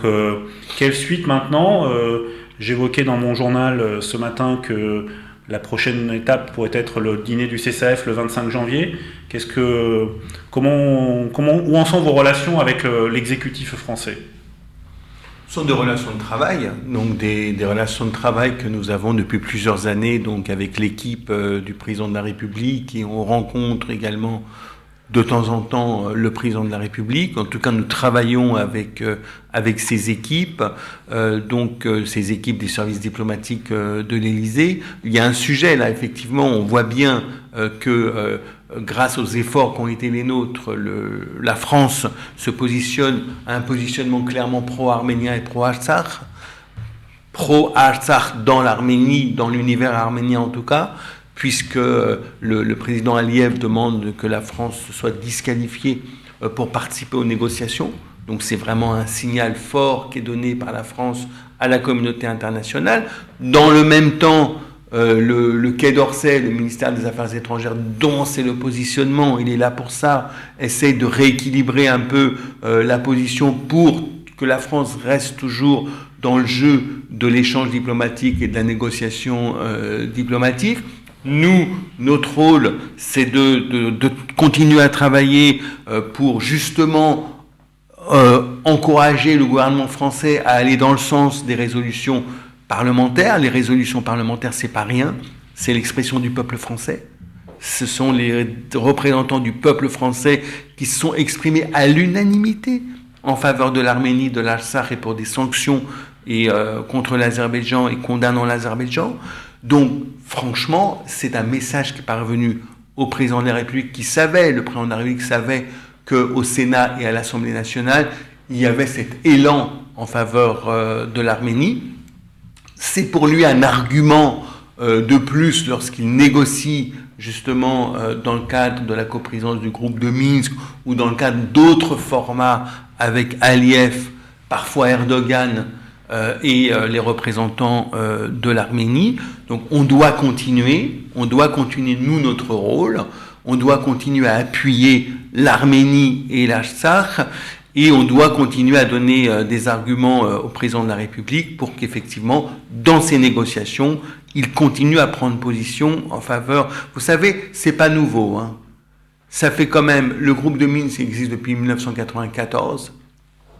quelle suite maintenant? J'évoquais dans mon journal ce matin que la prochaine étape pourrait être le dîner du CCAF le 25 janvier. Où en sont vos relations avec l'exécutif français? Ce sont des relations de travail, donc des relations de travail que nous avons depuis plusieurs années, donc avec l'équipe du président de la République, et on rencontre également de temps en temps le président de la République. En tout cas, nous travaillons avec ces équipes, ces équipes des services diplomatiques de l'Élysée. Il y a un sujet là, effectivement, on voit bien que grâce aux efforts qui ont été les nôtres, la France se positionne à un positionnement clairement pro-arménien et pro-Artsakh. Pro-Artsakh dans l'Arménie, dans l'univers arménien en tout cas, puisque le président Aliyev demande que la France soit disqualifiée pour participer aux négociations. Donc c'est vraiment un signal fort qui est donné par la France à la communauté internationale. Dans le même temps, le Quai d'Orsay, le ministère des Affaires étrangères, dont c'est le positionnement, il est là pour ça, essaie de rééquilibrer un peu la position pour que la France reste toujours dans le jeu de l'échange diplomatique et de la négociation diplomatique. Nous, notre rôle, c'est de continuer à travailler pour justement encourager le gouvernement français à aller dans le sens des résolutions parlementaires. Les résolutions parlementaires, c'est pas rien, c'est l'expression du peuple français. Ce sont les représentants du peuple français qui se sont exprimés à l'unanimité en faveur de l'Arménie, de l'Artsakh et pour des sanctions et contre l'Azerbaïdjan et condamnant l'Azerbaïdjan. Donc, franchement, c'est un message qui est parvenu au président de la République qui savait, le président de la République savait qu'au Sénat et à l'Assemblée nationale, il y avait cet élan en faveur de l'Arménie. C'est pour lui un argument de plus lorsqu'il négocie justement dans le cadre de la coprésidence du groupe de Minsk ou dans le cadre d'autres formats avec Aliyev, parfois Erdogan et les représentants de l'Arménie. Donc on doit continuer nous notre rôle, on doit continuer à appuyer l'Arménie et l'Artsakh et on doit continuer à donner des arguments au président de la République pour qu'effectivement dans ces négociations il continue à prendre position en faveur. Vous savez, c'est pas nouveau, hein. Ça fait quand même, le groupe de Minsk existe depuis 1994,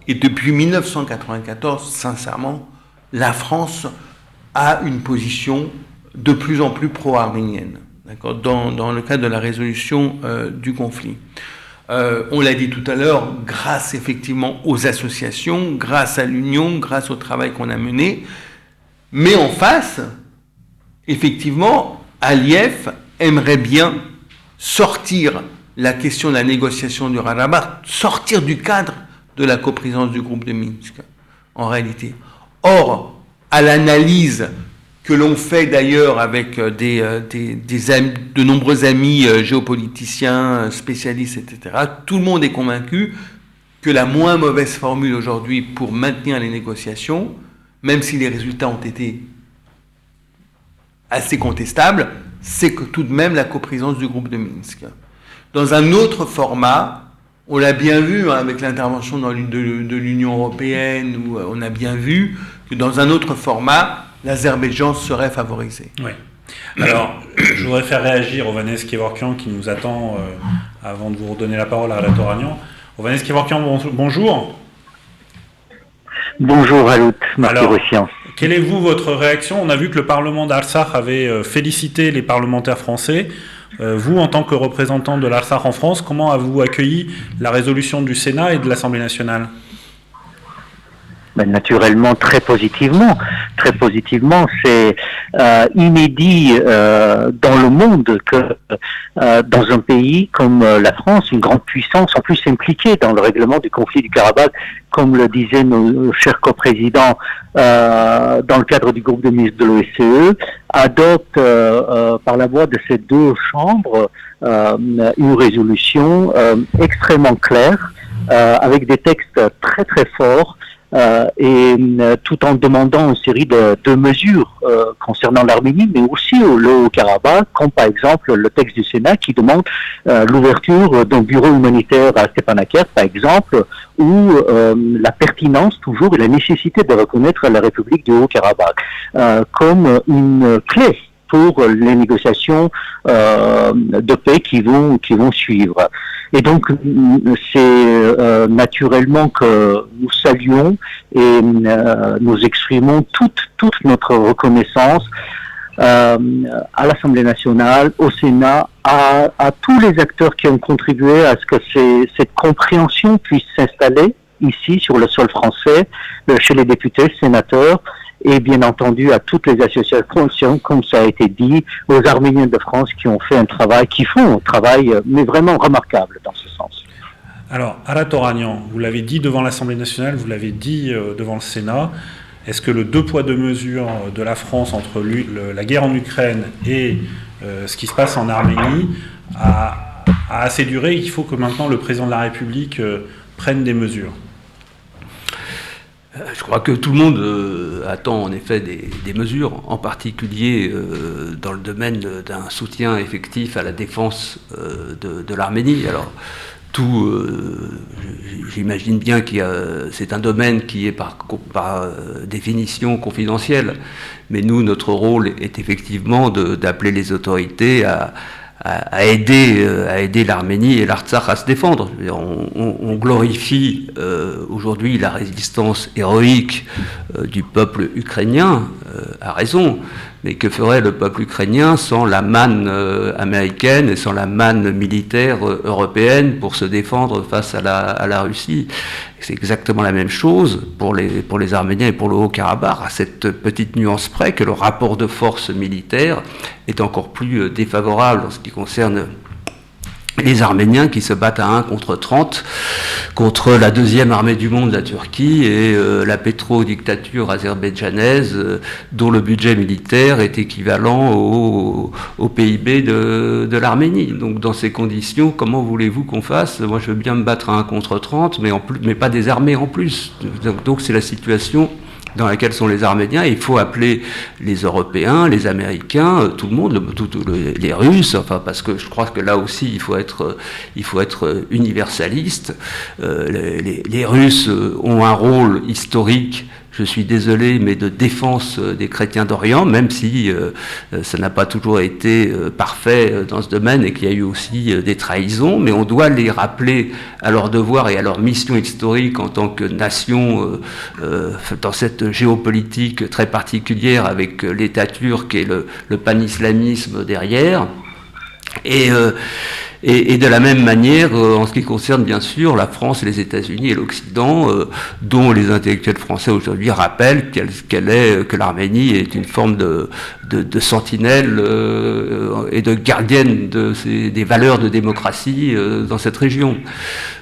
et depuis 1994, sincèrement, la France a une position de plus en plus pro-arménienne, d'accord, dans le cadre de la résolution du conflit. On l'a dit tout à l'heure, grâce effectivement aux associations, grâce à l'Union, grâce au travail qu'on a mené, mais en face, effectivement, Aliyev aimerait bien sortir la question de la négociation du Karabakh, sortir du cadre de la coprésidence du groupe de Minsk, en réalité. Or, à l'analyse que l'on fait d'ailleurs avec de nombreux amis géopoliticiens, spécialistes, etc., tout le monde est convaincu que la moins mauvaise formule aujourd'hui pour maintenir les négociations, même si les résultats ont été assez contestable, c'est que tout de même la coprésidence du groupe de Minsk. Dans un autre format, on l'a bien vu avec l'intervention de l'Union européenne, où on a bien vu que dans un autre format, l'Azerbaïdjan serait favorisé. Oui. Alors, je voudrais faire réagir Ovanes Kevorkian qui nous attend avant de vous redonner la parole à Aratoranian. Ovanes Kevorkian, bonjour. Bonjour Alout, Marty-Rossian. Quelle est votre réaction? On a vu que le Parlement d'Artsakh avait félicité les parlementaires français. Vous, en tant que représentant de l'Artsakh en France, comment avez-vous accueilli la résolution du Sénat et de l'Assemblée nationale? Naturellement, très positivement. Très positivement, c'est inédit dans le monde que dans un pays comme la France, une grande puissance, en plus impliquée dans le règlement du conflit du Karabakh, comme le disaient nos chers coprésidents dans le cadre du groupe de ministres de l'OSCE, adopte par la voix de ces deux chambres une résolution extrêmement claire, avec des textes très très forts, et tout en demandant une série de mesures concernant l'Arménie, mais aussi le Haut-Karabakh, comme par exemple le texte du Sénat qui demande l'ouverture d'un bureau humanitaire à Stepanakert, par exemple, ou la pertinence toujours et la nécessité de reconnaître la République du Haut-Karabakh comme une clé pour les négociations de paix qui vont suivre. Et donc, c'est naturellement que nous saluons et nous exprimons toute notre reconnaissance à l'Assemblée nationale, au Sénat, à tous les acteurs qui ont contribué à ce que cette compréhension puisse s'installer ici sur le sol français, chez les députés, sénateurs, et bien entendu à toutes les associations, comme ça a été dit, aux Arméniens de France qui ont fait qui font un travail, mais vraiment remarquable dans ce sens. Alors, Aratoranian, vous l'avez dit devant l'Assemblée nationale, vous l'avez dit devant le Sénat, est-ce que le deux poids deux mesures de la France entre la guerre en Ukraine et ce qui se passe en Arménie a assez duré? Il faut que maintenant le président de la République prenne des mesures. Je crois que tout le monde attend en effet des mesures, en particulier dans le domaine d'un soutien effectif à la défense de l'Arménie. Alors, j'imagine bien c'est un domaine qui est par définition confidentiel, mais nous, notre rôle est effectivement d'appeler les autorités à aider l'Arménie et l'Artsakh à se défendre. On glorifie aujourd'hui la résistance héroïque du peuple ukrainien, à raison, Mais que ferait le peuple ukrainien sans la manne américaine et sans la manne militaire européenne pour se défendre face à la Russie? C'est exactement la même chose pour les Arméniens et pour le Haut-Karabakh, à cette petite nuance près que le rapport de force militaire est encore plus défavorable en ce qui concerne les Arméniens qui se battent à 1 contre 30 contre la deuxième armée du monde, la Turquie, et la pétro-dictature azerbaïdjanaise, dont le budget militaire est équivalent au PIB de l'Arménie. Donc dans ces conditions, comment voulez-vous qu'on fasse? Moi je veux bien me battre à 1 contre 30, mais pas des armées en plus. Donc c'est la situation dans laquelle sont les Arméniens. Il faut appeler les Européens, les Américains, tout le monde, les Russes, enfin, parce que je crois que là aussi il faut être universaliste. Les Russes ont un rôle historique, je suis désolé, mais de défense des chrétiens d'Orient, même si ça n'a pas toujours été parfait dans ce domaine et qu'il y a eu aussi des trahisons, mais on doit les rappeler à leur devoir et à leur mission historique en tant que nation dans cette géopolitique très particulière avec l'État turc et le pan-islamisme derrière. Et de la même manière, en ce qui concerne bien sûr la France, les États-Unis et l'Occident, dont les intellectuels français aujourd'hui rappellent que l'Arménie est une forme de sentinelle et de gardienne des valeurs de démocratie dans cette région.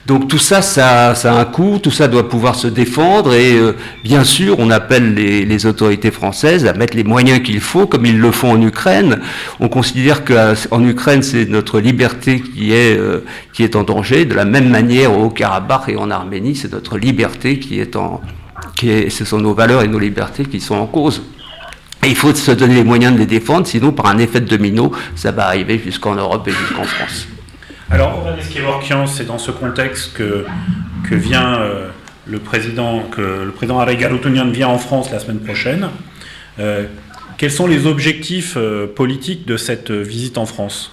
Donc tout ça, ça a un coût, tout ça doit pouvoir se défendre et bien sûr on appelle les autorités françaises à mettre les moyens qu'il faut, comme ils le font en Ukraine. On considère qu'en Ukraine c'est notre liberté qui est en danger, de la même manière au Haut-Karabakh et en Arménie c'est notre liberté ce sont nos valeurs et nos libertés qui sont en cause. Et il faut se donner les moyens de les défendre, sinon par un effet de domino, ça va arriver jusqu'en Europe et jusqu'en France. Alors, Orestes Kevorkian, c'est dans ce contexte que vient le président Arek Harutyunyan vient en France la semaine prochaine. Quels sont les objectifs politiques de cette visite en France?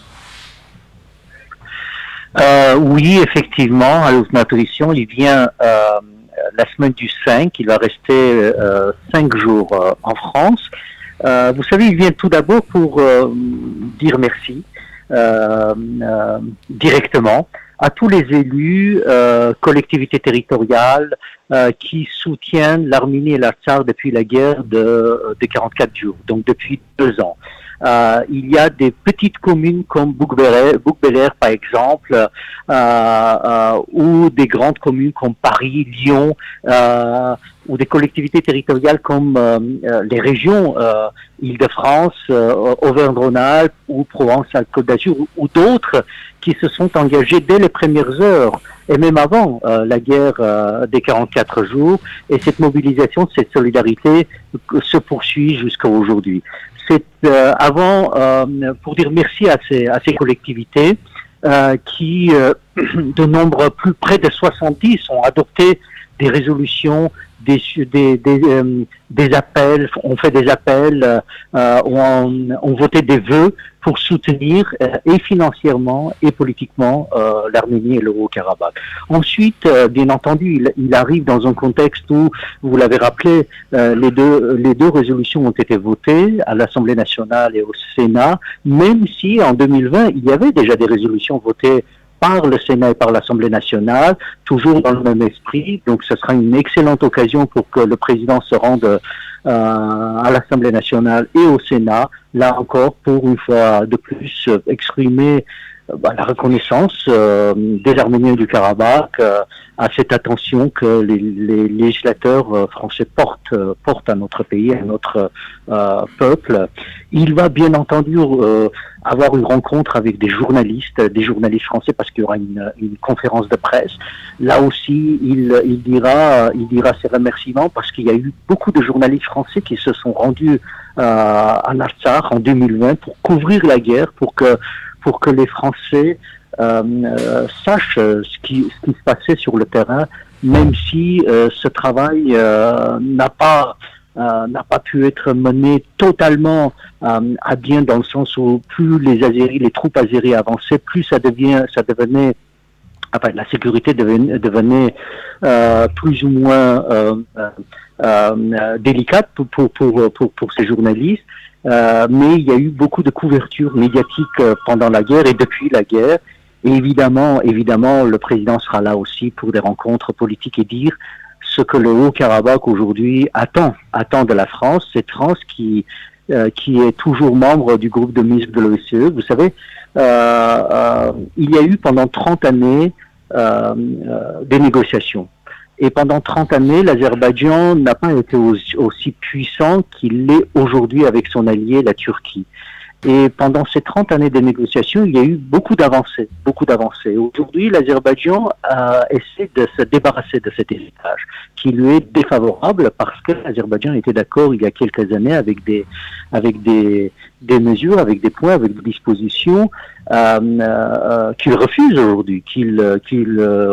Oui, effectivement, à l'audition, il vient la semaine du 5, il va rester 5 jours en France. Vous savez, il vient tout d'abord pour dire merci. Directement à tous les élus, collectivités territoriales qui soutiennent l'Arménie et l'Artsakh depuis la guerre de 44 jours, donc depuis 2 ans. Il y a des petites communes comme Bouc-Bel-Air par exemple, ou des grandes communes comme Paris, Lyon, ou des collectivités territoriales comme les régions Île-de-France, Auvergne-Rhône-Alpes ou Provence-Alpes-Côte d'Azur ou d'autres qui se sont engagés dès les premières heures et même avant la guerre des 44 jours. Et cette mobilisation, cette solidarité se poursuit jusqu'à aujourd'hui. C'est pour dire merci à ces collectivités qui, de nombre plus près de 70, ont adopté des résolutions, des appels, on fait des appels, on voté des vœux pour soutenir et financièrement et politiquement l'Arménie et le Haut-Karabakh. Ensuite, bien entendu, il arrive dans un contexte où, vous l'avez rappelé, les deux résolutions ont été votées à l'Assemblée nationale et au Sénat, même si en 2020, il y avait déjà des résolutions votées par le Sénat et par l'Assemblée nationale, toujours dans le même esprit. Donc ce sera une excellente occasion pour que le président se rende à l'Assemblée nationale et au Sénat, là encore, pour une fois de plus exprimer la reconnaissance des Arméniens du Karabakh à cette attention que les législateurs français portent à notre pays, à notre peuple. Il va bien entendu avoir une rencontre avec des journalistes français parce qu'il y aura une conférence de presse. Là aussi, il dira ses remerciements parce qu'il y a eu beaucoup de journalistes français qui se sont rendus en Artsakh en 2020 pour couvrir la guerre, pour que les Français sachent ce qui se passait sur le terrain, même si ce travail n'a pas pu être mené totalement à bien, dans le sens où plus les troupes azéries avançaient, plus ça devenait, la sécurité devenait plus ou moins délicate pour ces journalistes. mais il y a eu beaucoup de couverture médiatique pendant la guerre et depuis la guerre. Et évidemment, le président sera là aussi pour des rencontres politiques et dire ce que le Haut-Karabakh aujourd'hui attend de la France, cette France qui est toujours membre du groupe de Minsk de l'OSCE. Vous savez, il y a eu pendant 30 années des négociations. Et pendant 30 années, l'Azerbaïdjan n'a pas été aussi puissant qu'il l'est aujourd'hui avec son allié, la Turquie. Et pendant ces 30 années de négociations, il y a eu beaucoup d'avancées. Aujourd'hui, l'Azerbaïdjan essaie de se débarrasser de cet héritage qui lui est défavorable parce que l'Azerbaïdjan était d'accord il y a quelques années avec des mesures, avec des points, avec des dispositions qu'il refuse aujourd'hui,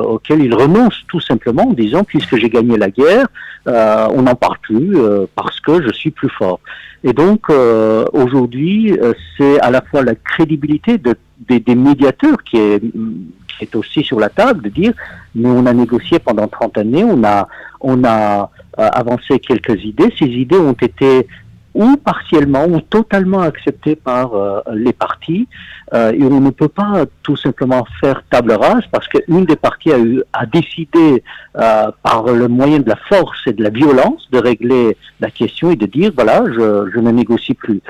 auxquelles il renonce tout simplement en disant puisque j'ai gagné la guerre, on n'en parle plus parce que je suis plus fort. Et donc aujourd'hui, c'est à la fois la crédibilité des médiateurs qui est aussi sur la table de dire mais on a négocié pendant 30 années, on a avancé quelques idées, ces idées ont été ou partiellement ou totalement acceptées par les parties et on ne peut pas tout simplement faire table rase parce qu'une des parties a décidé par le moyen de la force et de la violence de régler la question et de dire voilà je ne négocie plus.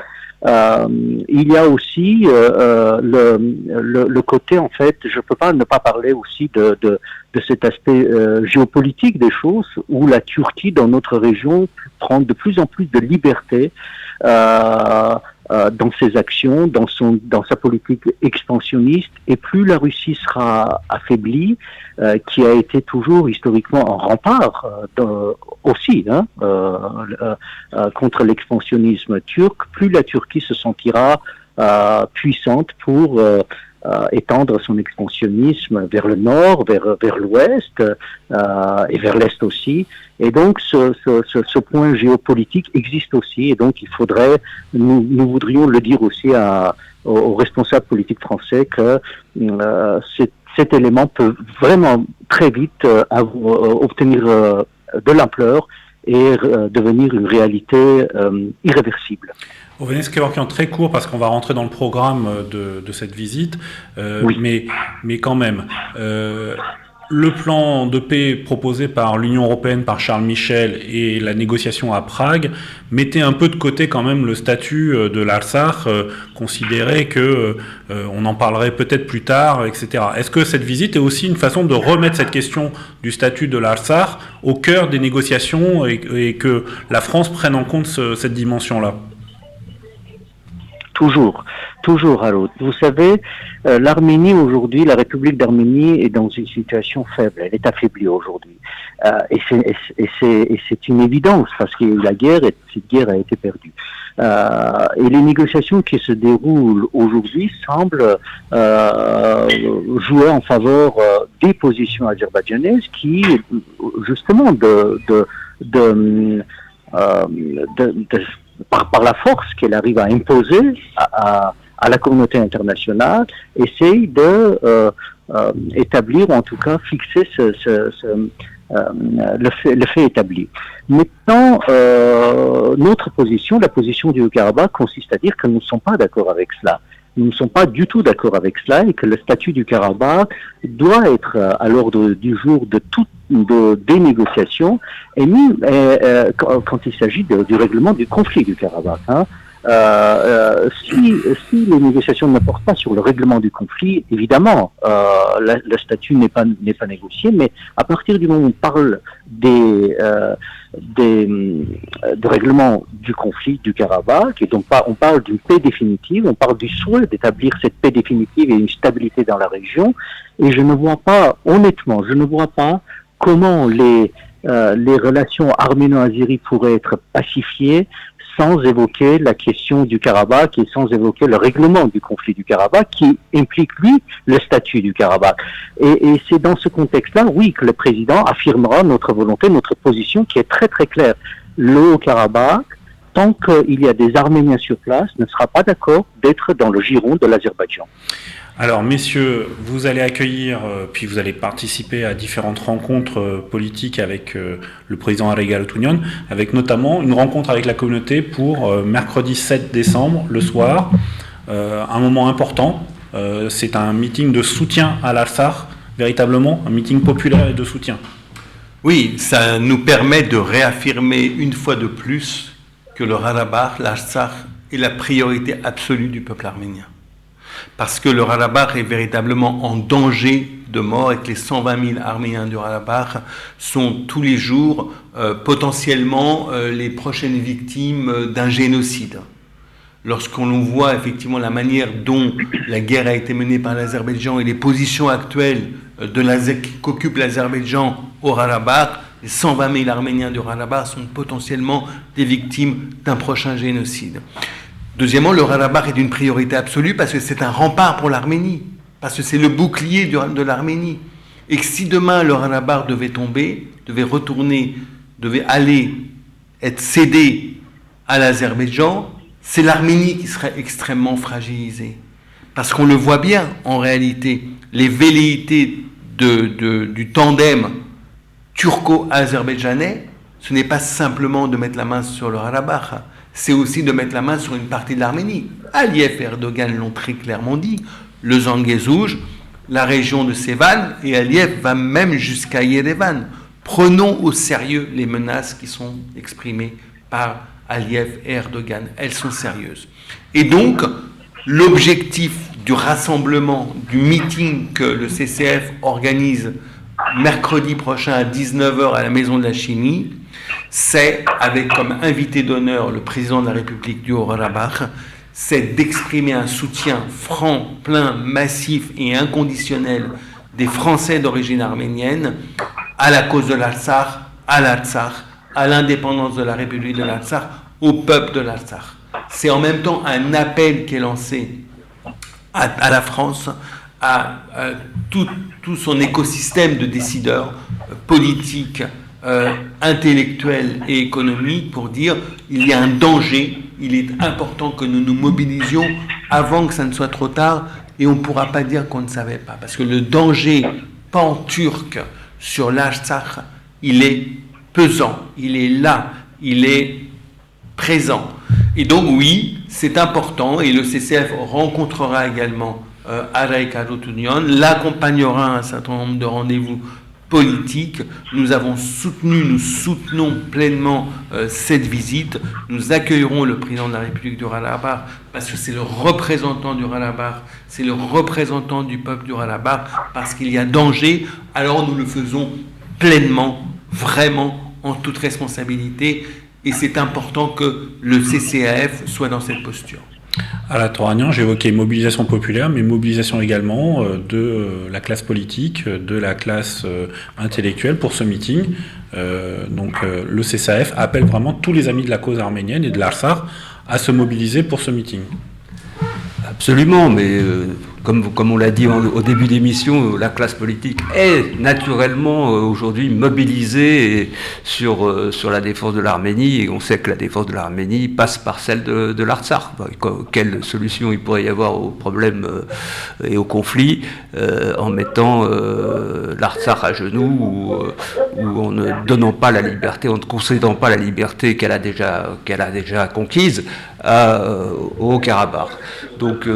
Il y a aussi le côté en fait, je peux pas ne pas parler aussi de cet aspect géopolitique des choses où la Turquie dans notre région prend de plus en plus de liberté dans ses actions, dans sa politique expansionniste, et plus la Russie sera affaiblie, qui a été toujours historiquement un rempart aussi contre l'expansionnisme turc, plus la Turquie se sentira puissante pour étendre son expansionnisme vers le nord, vers l'ouest et vers l'est aussi. Et donc ce point géopolitique existe aussi, et donc il faudrait, nous voudrions le dire aussi aux responsables politiques français que cet élément peut vraiment très vite obtenir de l'ampleur et devenir une réalité irréversible. Hovhannes Kevorkian, très court parce qu'on va rentrer dans le programme de cette visite, oui. mais quand même, le plan de paix proposé par l'Union européenne, par Charles Michel et la négociation à Prague mettait un peu de côté quand même le statut de l'Artsakh, considéré que on en parlerait peut-être plus tard, etc. Est-ce que cette visite est aussi une façon de remettre cette question du statut de l'Artsakh au cœur des négociations et que la France prenne en compte cette dimension-là ? Toujours, Harold. Vous savez, l'Arménie aujourd'hui, la République d'Arménie est dans une situation faible. Elle est affaiblie aujourd'hui. Et c'est une évidence parce que cette guerre a été perdue. Et les négociations qui se déroulent aujourd'hui semblent jouer en faveur des positions azerbaïdjanaises qui, justement, par la force qu'elle arrive à imposer à la communauté internationale, essaye de établir, ou en tout cas fixer le fait établi. Maintenant, notre position, la position du Haut-Karabakh, consiste à dire que nous ne sommes pas d'accord avec cela. Nous ne sommes pas du tout d'accord avec cela et que le statut du Karabakh doit être à l'ordre du jour des négociations, et même quand il s'agit du règlement du conflit du Karabakh. Si les négociations ne portent pas sur le règlement du conflit, évidemment, le statut n'est pas négocié, mais à partir du moment où on parle de règlement du conflit du Karabakh, et donc on parle d'une paix définitive, on parle du souhait d'établir cette paix définitive et une stabilité dans la région, et je ne vois pas comment les relations arméno-azéries pourraient être pacifiées sans évoquer la question du Karabakh et sans évoquer le règlement du conflit du Karabakh qui implique, lui, le statut du Karabakh. Et c'est dans ce contexte-là, oui, que le président affirmera notre volonté, notre position qui est très très claire. Le Haut-Karabakh tant qu'il y a des Arméniens sur place, ne sera pas d'accord d'être dans le giron de l'Azerbaïdjan. Alors, messieurs, vous allez accueillir, puis vous allez participer à différentes rencontres politiques avec le président Arega Harutyunyan, avec notamment une rencontre avec la communauté pour mercredi 7 décembre, le soir, un moment important. C'est un meeting de soutien à l'Artsakh, véritablement, un meeting populaire et de soutien. Oui, ça nous permet de réaffirmer une fois de plus que le Haut-Karabakh, l'Artsakh, est la priorité absolue du peuple arménien. Parce que le Haut-Karabakh est véritablement en danger de mort et que les 120 000 Arméniens du Haut-Karabakh sont tous les jours potentiellement les prochaines victimes d'un génocide. Lorsqu'on voit effectivement la manière dont la guerre a été menée par l'Azerbaïdjan et les positions actuelles qu'occupe l'Azerbaïdjan au Haut-Karabakh, les 120 000 Arméniens du Haut-Karabakh sont potentiellement des victimes d'un prochain génocide. Deuxièmement, le Haut-Karabakh est d'une priorité absolue parce que c'est un rempart pour l'Arménie, parce que c'est le bouclier de l'Arménie. Et que si demain le Haut-Karabakh devait tomber, devait aller être cédé à l'Azerbaïdjan, c'est l'Arménie qui serait extrêmement fragilisée. Parce qu'on le voit bien, en réalité, les velléités du tandem turco-azerbaïdjanais, ce n'est pas simplement de mettre la main sur le Haut-Karabakh, c'est aussi de mettre la main sur une partie de l'Arménie. Aliyev et Erdogan l'ont très clairement dit, le Zangezouj, la région de Sevan, et Aliyev va même jusqu'à Yerevan. Prenons au sérieux les menaces qui sont exprimées par Aliyev et Erdogan. Elles sont sérieuses. Et donc, l'objectif du rassemblement, du meeting que le CCF organise mercredi prochain à 19h à la Maison de la Chimie, c'est, avec comme invité d'honneur le président de la République du Haut-Karabakh, c'est d'exprimer un soutien franc, plein, massif et inconditionnel des Français d'origine arménienne à la cause de l'Artsakh, à l'indépendance de la République de l'Artsakh, au peuple de l'Artsakh. C'est en même temps un appel qui est lancé à la France, à tout son écosystème de décideurs politiques, intellectuels et économiques pour dire il y a un danger, il est important que nous nous mobilisions avant que ça ne soit trop tard et on ne pourra pas dire qu'on ne savait pas. Parce que le danger pan-turc sur l'Artsakh, il est pesant, il est là, il est présent. Et donc oui, c'est important et le CCF rencontrera également Arega Harutyunyan, l'accompagnera à un certain nombre de rendez-vous politiques. Nous soutenons pleinement cette visite. Nous accueillerons le président de la République du Haut-Karabakh parce que c'est le représentant du Haut-Karabakh, c'est le représentant du peuple du Haut-Karabakh, parce qu'il y a danger. Alors nous le faisons pleinement, vraiment, en toute responsabilité. Et c'est important que le CCAF soit dans cette posture. À la Toragnan, j'évoquais mobilisation populaire, mais mobilisation également de la classe politique, de la classe intellectuelle pour ce meeting. Donc le CCAF appelle vraiment tous les amis de la cause arménienne et de l'Artsakh à se mobiliser pour ce meeting. Absolument, mais comme on l'a dit au début d'émission, la classe politique est naturellement aujourd'hui mobilisée sur la défense de l'Arménie, et on sait que la défense de l'Arménie passe par celle de l'Artsakh. Quelle solution il pourrait y avoir aux problèmes et aux conflits en mettant l'Artsakh à genoux ou en ne donnant pas la liberté, en ne concédant pas la liberté qu'elle a déjà conquise au Haut-Karabakh. Donc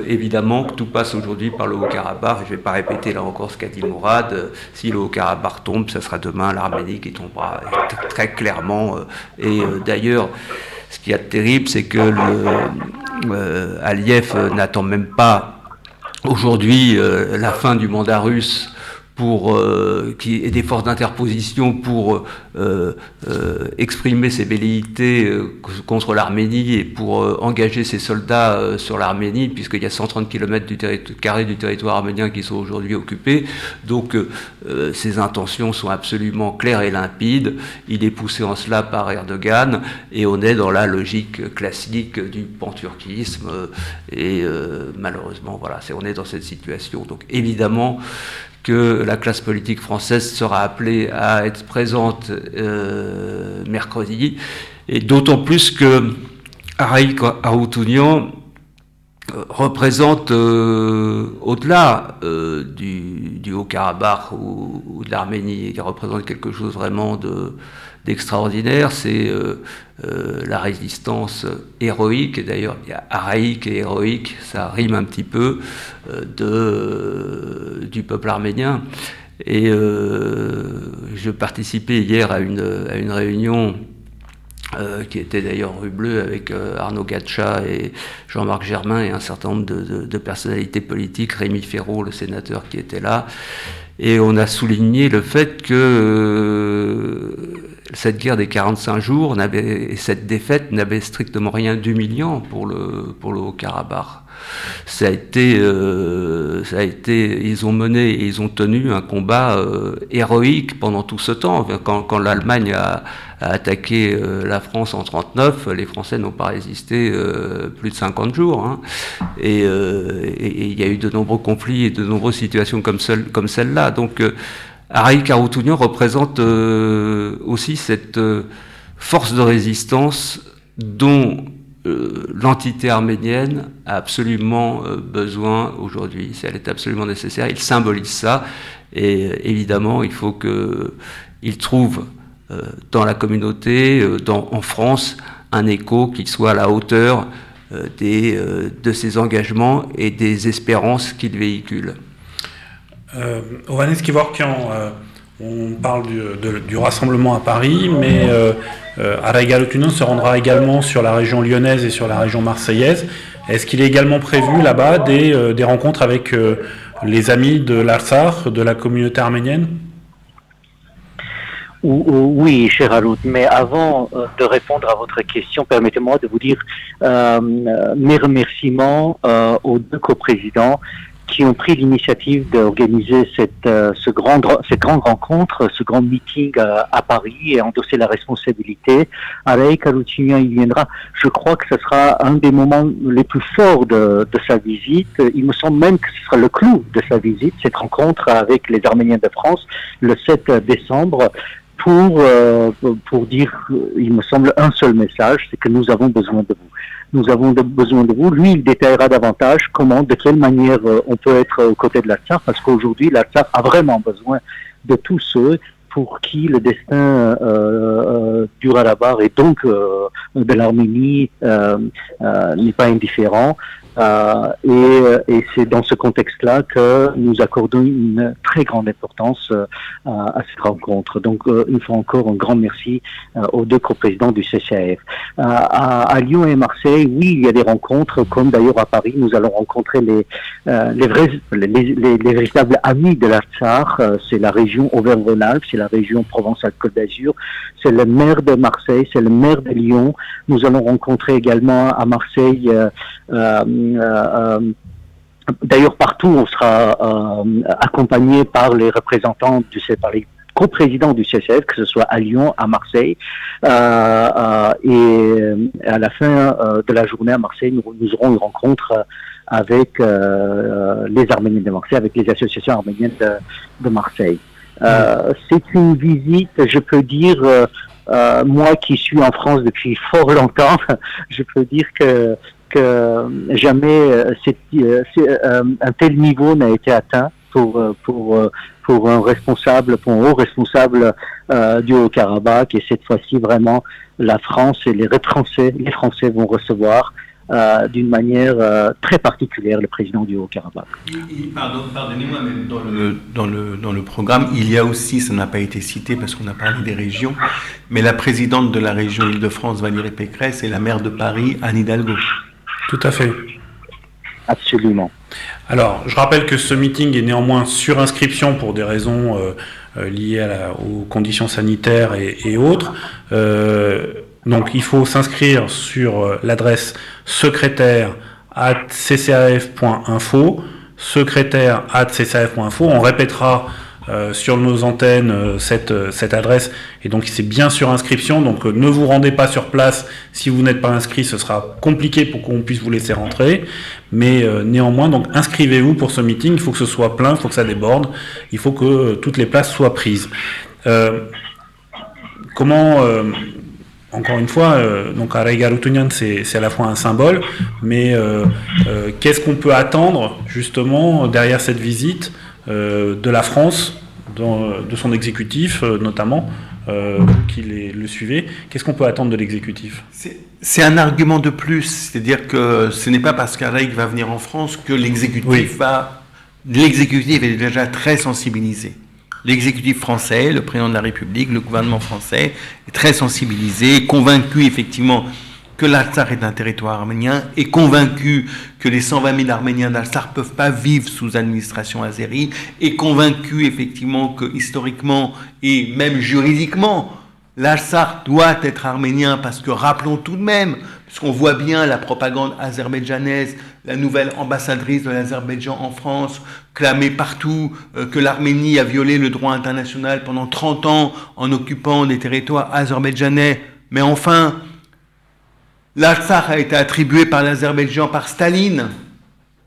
évidemment que tout passe aujourd'hui par le Haut-Karabakh. Je ne vais pas répéter là encore ce qu'a dit Mourad. Si le Haut-Karabakh tombe, ce sera demain l'Arménie qui tombera très clairement. Et d'ailleurs, ce qu'il y a de terrible, c'est que Aliyev n'attend même pas aujourd'hui la fin du mandat russe et des forces d'interposition pour exprimer ses velléités contre l'Arménie et pour engager ses soldats sur l'Arménie, puisqu'il y a 130 km carrés du territoire arménien qui sont aujourd'hui occupés. Donc ses intentions sont absolument claires et limpides. Il est poussé en cela par Erdogan et on est dans la logique classique du panturquisme et malheureusement voilà, on est dans cette situation. Donc évidemment que la classe politique française sera appelée à être présente mercredi. Et d'autant plus que Araïk Aroutunian représente, au-delà du Haut-Karabakh ou de l'Arménie, qui représente quelque chose vraiment d'extraordinaire, c'est la résistance héroïque, et d'ailleurs il y a araïque et héroïque, ça rime un petit peu, du peuple arménien. Et je participais hier à une réunion qui était d'ailleurs rue Bleue avec Arnaud Gatcha et Jean-Marc Germain et un certain nombre de personnalités politiques, Rémi Ferraud, le sénateur qui était là, et on a souligné le fait que cette guerre des 45 jours et cette défaite n'avait strictement rien d'humiliant pour le Haut-Karabakh. Ça a été, ils ont mené et ils ont tenu un combat héroïque pendant tout ce temps. Quand l'Allemagne a attaqué la France en 1939, les Français n'ont pas résisté plus de 50 jours. Hein. Et il y a eu de nombreux conflits et de nombreuses situations comme celle-là. Donc, Araïk Aroutunian représente aussi cette force de résistance dont l'entité arménienne a absolument besoin aujourd'hui. Elle est absolument nécessaire. Il symbolise ça. Et évidemment, il faut qu'il trouve dans la communauté, en France, un écho qui soit à la hauteur de ses engagements et des espérances qu'il véhicule. Ovanes Kevorkian, on parle du rassemblement à Paris, mais Araïk Aroutunian se rendra également sur la région lyonnaise et sur la région marseillaise. Est-ce qu'il est également prévu là-bas des rencontres avec les amis de l'Artsakh, de la communauté arménienne ? Oui, cher Harout, mais avant de répondre à votre question, permettez-moi de vous dire mes remerciements aux deux coprésidents qui ont pris l'initiative d'organiser cette grande rencontre, ce grand meeting à Paris et endosser la responsabilité. Araïk Aroutunian y viendra. Je crois que ce sera un des moments les plus forts de sa visite. Il me semble même que ce sera le clou de sa visite, cette rencontre avec les Arméniens de France le 7 décembre. Pour dire, il me semble, un seul message, c'est que nous avons besoin de vous. Nous avons besoin de vous. Lui, il détaillera davantage de quelle manière on peut être aux côtés de l'Artsakh, parce qu'aujourd'hui, l'Artsakh a vraiment besoin de tous ceux pour qui le destin du Haut-Karabakh et donc de l'Arménie n'est pas indifférent. Et c'est dans ce contexte-là que nous accordons une très grande importance à cette rencontre. Donc, une fois encore, un grand merci aux deux coprésidents du CCAF. À Lyon et Marseille, oui, il y a des rencontres, comme d'ailleurs à Paris, nous allons rencontrer les véritables amis de l'Artsakh. C'est la région Auvergne-Rhône-Alpes, c'est la région Provence-Alpes-Côte d'Azur, c'est le maire de Marseille, c'est le maire de Lyon. Nous allons rencontrer également à Marseille d'ailleurs, partout, on sera accompagné par les représentants par les coprésidents du CCF, que ce soit à Lyon, à Marseille, et à la fin de la journée à Marseille, nous aurons une rencontre avec les Arméniens de Marseille, avec les associations arméniennes de Marseille. C'est une visite, je peux dire, moi qui suis en France depuis fort longtemps, je peux dire que jamais un tel niveau n'a été atteint pour un haut responsable du Haut-Karabakh, et cette fois-ci vraiment la France et les Français vont recevoir d'une manière très particulière le président du Haut-Karabakh. Pardonnez-moi, mais dans le programme, il y a aussi, ça n'a pas été cité parce qu'on a parlé des régions, mais la présidente de la région Île-de-France, Valérie Pécresse, et la maire de Paris, Anne Hidalgo. Tout à fait. Absolument. Alors, je rappelle que ce meeting est néanmoins sur inscription pour des raisons liées aux conditions sanitaires et autres. Donc, il faut s'inscrire sur l'adresse secrétaire@ccaf.info, secrétaire@ccaf.info. On répétera sur nos antennes cette adresse, et donc c'est bien sur inscription, donc ne vous rendez pas sur place si vous n'êtes pas inscrit, ce sera compliqué pour qu'on puisse vous laisser rentrer, mais néanmoins, donc inscrivez-vous pour ce meeting, il faut que ce soit plein, il faut que ça déborde, il faut que toutes les places soient prises. encore une fois, donc Arayga Rutunyan, c'est à la fois un symbole, mais qu'est-ce qu'on peut attendre justement derrière cette visite de la France, de son exécutif notamment, qui le suivait? Qu'est-ce qu'on peut attendre de l'exécutif? C'est un argument de plus, c'est-à-dire que ce n'est pas parce qu'Arayg va venir en France que l'exécutif L'exécutif est déjà très sensibilisé. L'exécutif français, le président de la République, le gouvernement français est très sensibilisé, convaincu effectivement que l'Artsakh est un territoire arménien, est convaincu que les 120 000 Arméniens d'Artsakh ne peuvent pas vivre sous administration azérie, est convaincu effectivement que historiquement et même juridiquement, l'Artsakh doit être arménien parce que rappelons tout de même, puisqu'on voit bien la propagande azerbaïdjanaise, la nouvelle ambassadrice de l'Azerbaïdjan en France, clamer partout que l'Arménie a violé le droit international pendant 30 ans en occupant des territoires azerbaïdjanais. Mais enfin, l'Artsakh a été attribué par l'Azerbaïdjan par Staline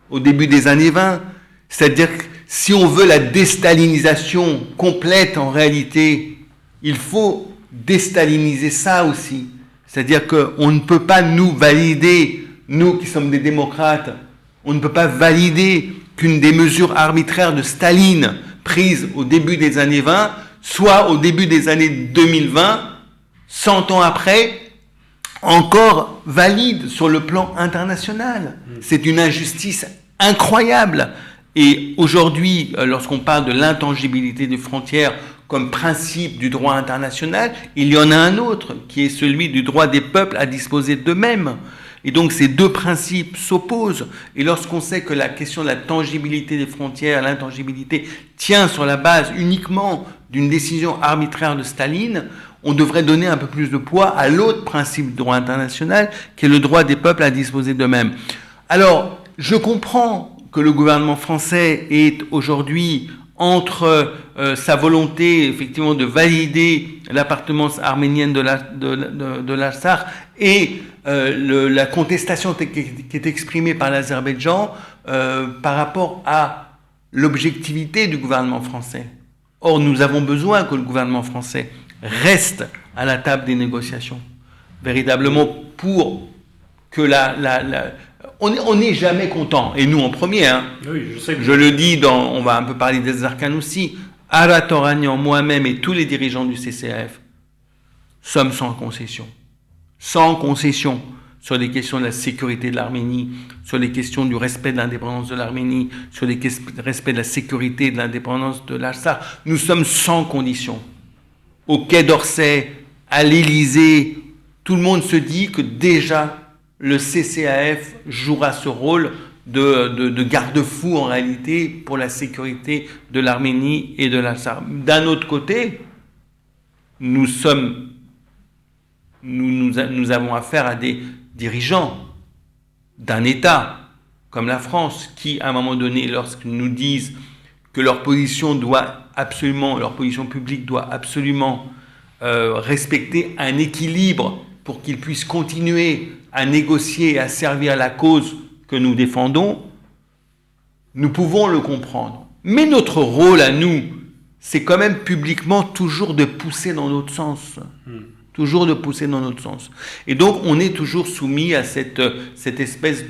au début des années 20. C'est-à-dire que si on veut la déstalinisation complète en réalité, il faut déstaliniser ça aussi. C'est-à-dire qu'on ne peut pas nous valider, nous qui sommes des démocrates, on ne peut pas valider qu'une des mesures arbitraires de Staline prises au début des années 20 soit au début des années 2020, 100 ans après, encore valide sur le plan international. C'est une injustice incroyable. Et aujourd'hui, lorsqu'on parle de l'intangibilité des frontières comme principe du droit international, il y en a un autre, qui est celui du droit des peuples à disposer d'eux-mêmes. Et donc ces deux principes s'opposent. Et lorsqu'on sait que la question de la tangibilité des frontières, l'intangibilité, tient sur la base uniquement d'une décision arbitraire de Staline, on devrait donner un peu plus de poids à l'autre principe du droit international, qui est le droit des peuples à disposer d'eux-mêmes. Alors, je comprends que le gouvernement français est aujourd'hui entre sa volonté effectivement de valider l'appartenance arménienne de l'Artsakh et la contestation qui est exprimée par l'Azerbaïdjan par rapport à l'objectivité du gouvernement français. Or, nous avons besoin que le gouvernement français reste à la table des négociations, véritablement pour que on n'est jamais content, et nous en premier, hein. Oui, je sais. Je le dis, on va un peu parler des arcanes aussi, Arat Oranian, moi-même et tous les dirigeants du CCAF sommes sans concession sur les questions de la sécurité de l'Arménie, sur les questions du respect de l'indépendance de l'Arménie, sur les respect de la sécurité et de l'indépendance de l'Artsakh. Nous sommes sans condition. Au Quai d'Orsay, à l'Élysée, tout le monde se dit que déjà le CCAF jouera ce rôle de garde-fou en réalité pour la sécurité de l'Arménie et de l'Artsakh. D'un autre côté, nous avons affaire à des dirigeants d'un État comme la France qui, à un moment donné, lorsqu'ils nous disent que leur position publique doit absolument respecter un équilibre pour qu'ils puissent continuer à négocier et à servir la cause que nous défendons, nous pouvons le comprendre. Mais notre rôle à nous, c'est quand même publiquement toujours de pousser dans notre sens. Toujours de pousser dans notre sens. Et donc, on est toujours soumis à cette espèce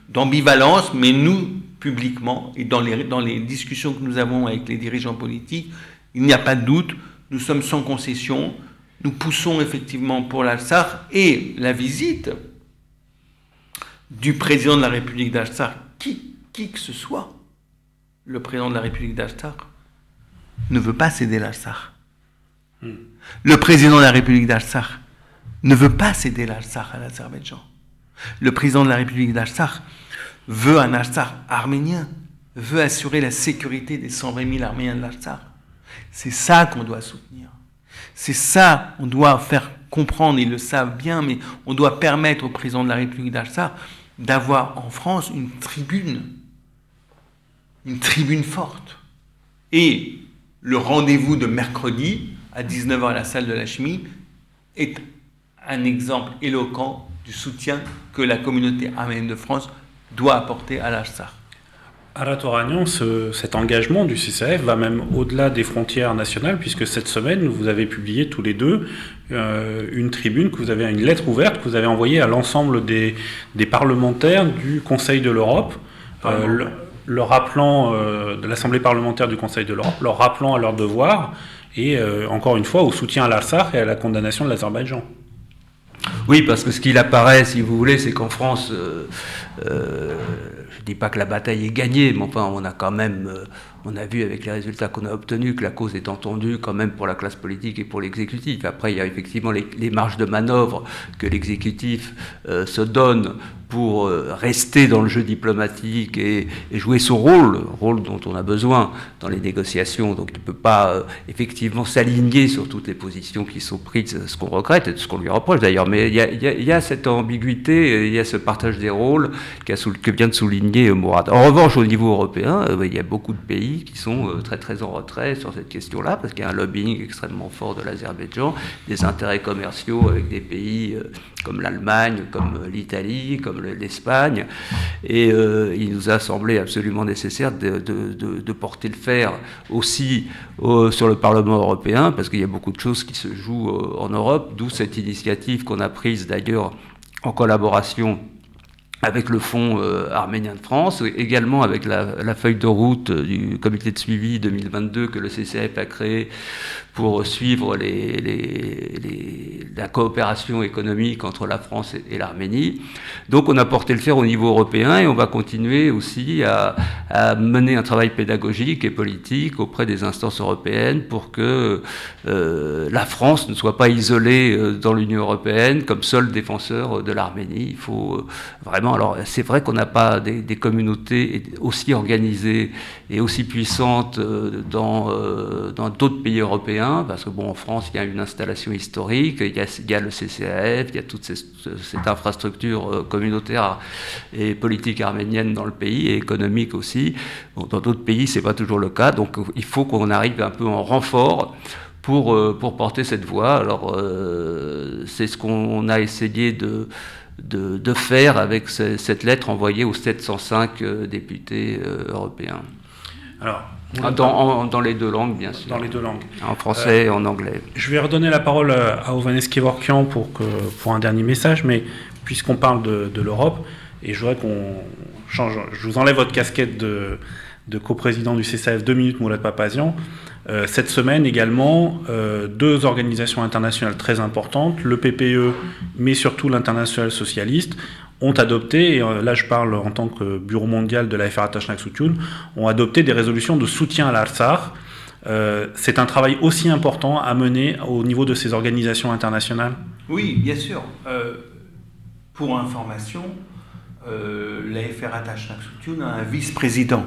d'ambivalence, mais nous, publiquement, et dans les discussions que nous avons avec les dirigeants politiques, il n'y a pas de doute, nous sommes sans concession, nous poussons effectivement pour l'Artsakh, et la visite du président de la République d'Artsakh, qui que ce soit, le président de la République d'Artsakh, ne veut pas céder l'Artsakh. Le président de la République d'Artsakh ne veut pas céder l'Artsakh à l'Azerbaïdjan. Le président de la République d'Artsakh veut un Artsakh arménien, veut assurer la sécurité des 120 000 Arméniens de l'Artsakh. C'est ça qu'on doit soutenir. C'est ça, on doit faire comprendre, ils le savent bien, mais on doit permettre au président de la République d'Artsakh d'avoir en France une tribune forte. Et le rendez-vous de mercredi, à 19h à la salle de la chimie, est un exemple éloquent du soutien que la communauté arménienne de France doit apporter à l'Artsakh. Arat Oranian, cet engagement du CCAF va même au-delà des frontières nationales, puisque cette semaine, vous avez publié tous les deux une tribune, une lettre ouverte que vous avez envoyée à l'ensemble des parlementaires du Conseil de l'Europe, leur rappelant, de l'Assemblée parlementaire du Conseil de l'Europe, leur rappelant à leurs devoirs et, encore une fois, au soutien à l'Artsakh et à la condamnation de l'Azerbaïdjan. Oui, parce que ce qu'il apparaît, si vous voulez, c'est qu'en France, je ne dis pas que la bataille est gagnée, mais enfin, on a quand même, on a vu avec les résultats qu'on a obtenus que la cause est entendue quand même pour la classe politique et pour l'exécutif. Après, il y a effectivement les marges de manœuvre que l'exécutif se donne pour rester dans le jeu diplomatique et jouer son rôle dont on a besoin dans les négociations. Donc il ne peut pas effectivement s'aligner sur toutes les positions qui sont prises, ce qu'on regrette et ce qu'on lui reproche d'ailleurs. Mais il y a cette ambiguïté, il y a ce partage des rôles que vient de souligner Mourad. En revanche, au niveau européen, il y a beaucoup de pays qui sont très très en retrait sur cette question-là, parce qu'il y a un lobbying extrêmement fort de l'Azerbaïdjan, des intérêts commerciaux avec des pays comme l'Allemagne, comme l'Italie, comme l'Espagne, et il nous a semblé absolument nécessaire de porter le fer aussi sur le Parlement européen, parce qu'il y a beaucoup de choses qui se jouent en Europe, d'où cette initiative qu'on a prise d'ailleurs en collaboration avec le Fonds arménien de France, également avec la feuille de route du comité de suivi 2022 que le CCAF a créé pour suivre la coopération économique entre la France et l'Arménie. Donc on a porté le fer au niveau européen et on va continuer aussi à mener un travail pédagogique et politique auprès des instances européennes pour que la France ne soit pas isolée dans l'Union européenne comme seul défenseur de l'Arménie. Il faut vraiment... Alors c'est vrai qu'on n'a pas des communautés aussi organisées et aussi puissantes dans d'autres pays européens, parce que bon, en France, il y a une installation historique, il y a le CCAF, il y a toute cette infrastructure communautaire et politique arménienne dans le pays, et économique aussi. Bon, dans d'autres pays, c'est pas toujours le cas, donc il faut qu'on arrive un peu en renfort pour porter cette voix. Alors, c'est ce qu'on a essayé de faire avec cette lettre envoyée aux 705 députés européens. Alors, dans les deux langues, bien sûr. Dans les deux langues. En français et en anglais. Je vais redonner la parole à Ovanes Kevorkian pour un dernier message, mais puisqu'on parle de l'Europe, et je voudrais qu'on change, je vous enlève votre casquette de coprésident du CCAF 2 minutes, Mourad Papazian. Cette semaine également, deux organisations internationales très importantes, le PPE, mais surtout l'Internationale socialiste, ont adopté, et là je parle en tant que bureau mondial de la FRA Tashnak Soutioun, ont adopté des résolutions de soutien à l'Artsakh. C'est un travail aussi important à mener au niveau de ces organisations internationales ? Oui, bien sûr. Pour information, la FRA Tashnak Soutioun a un vice-président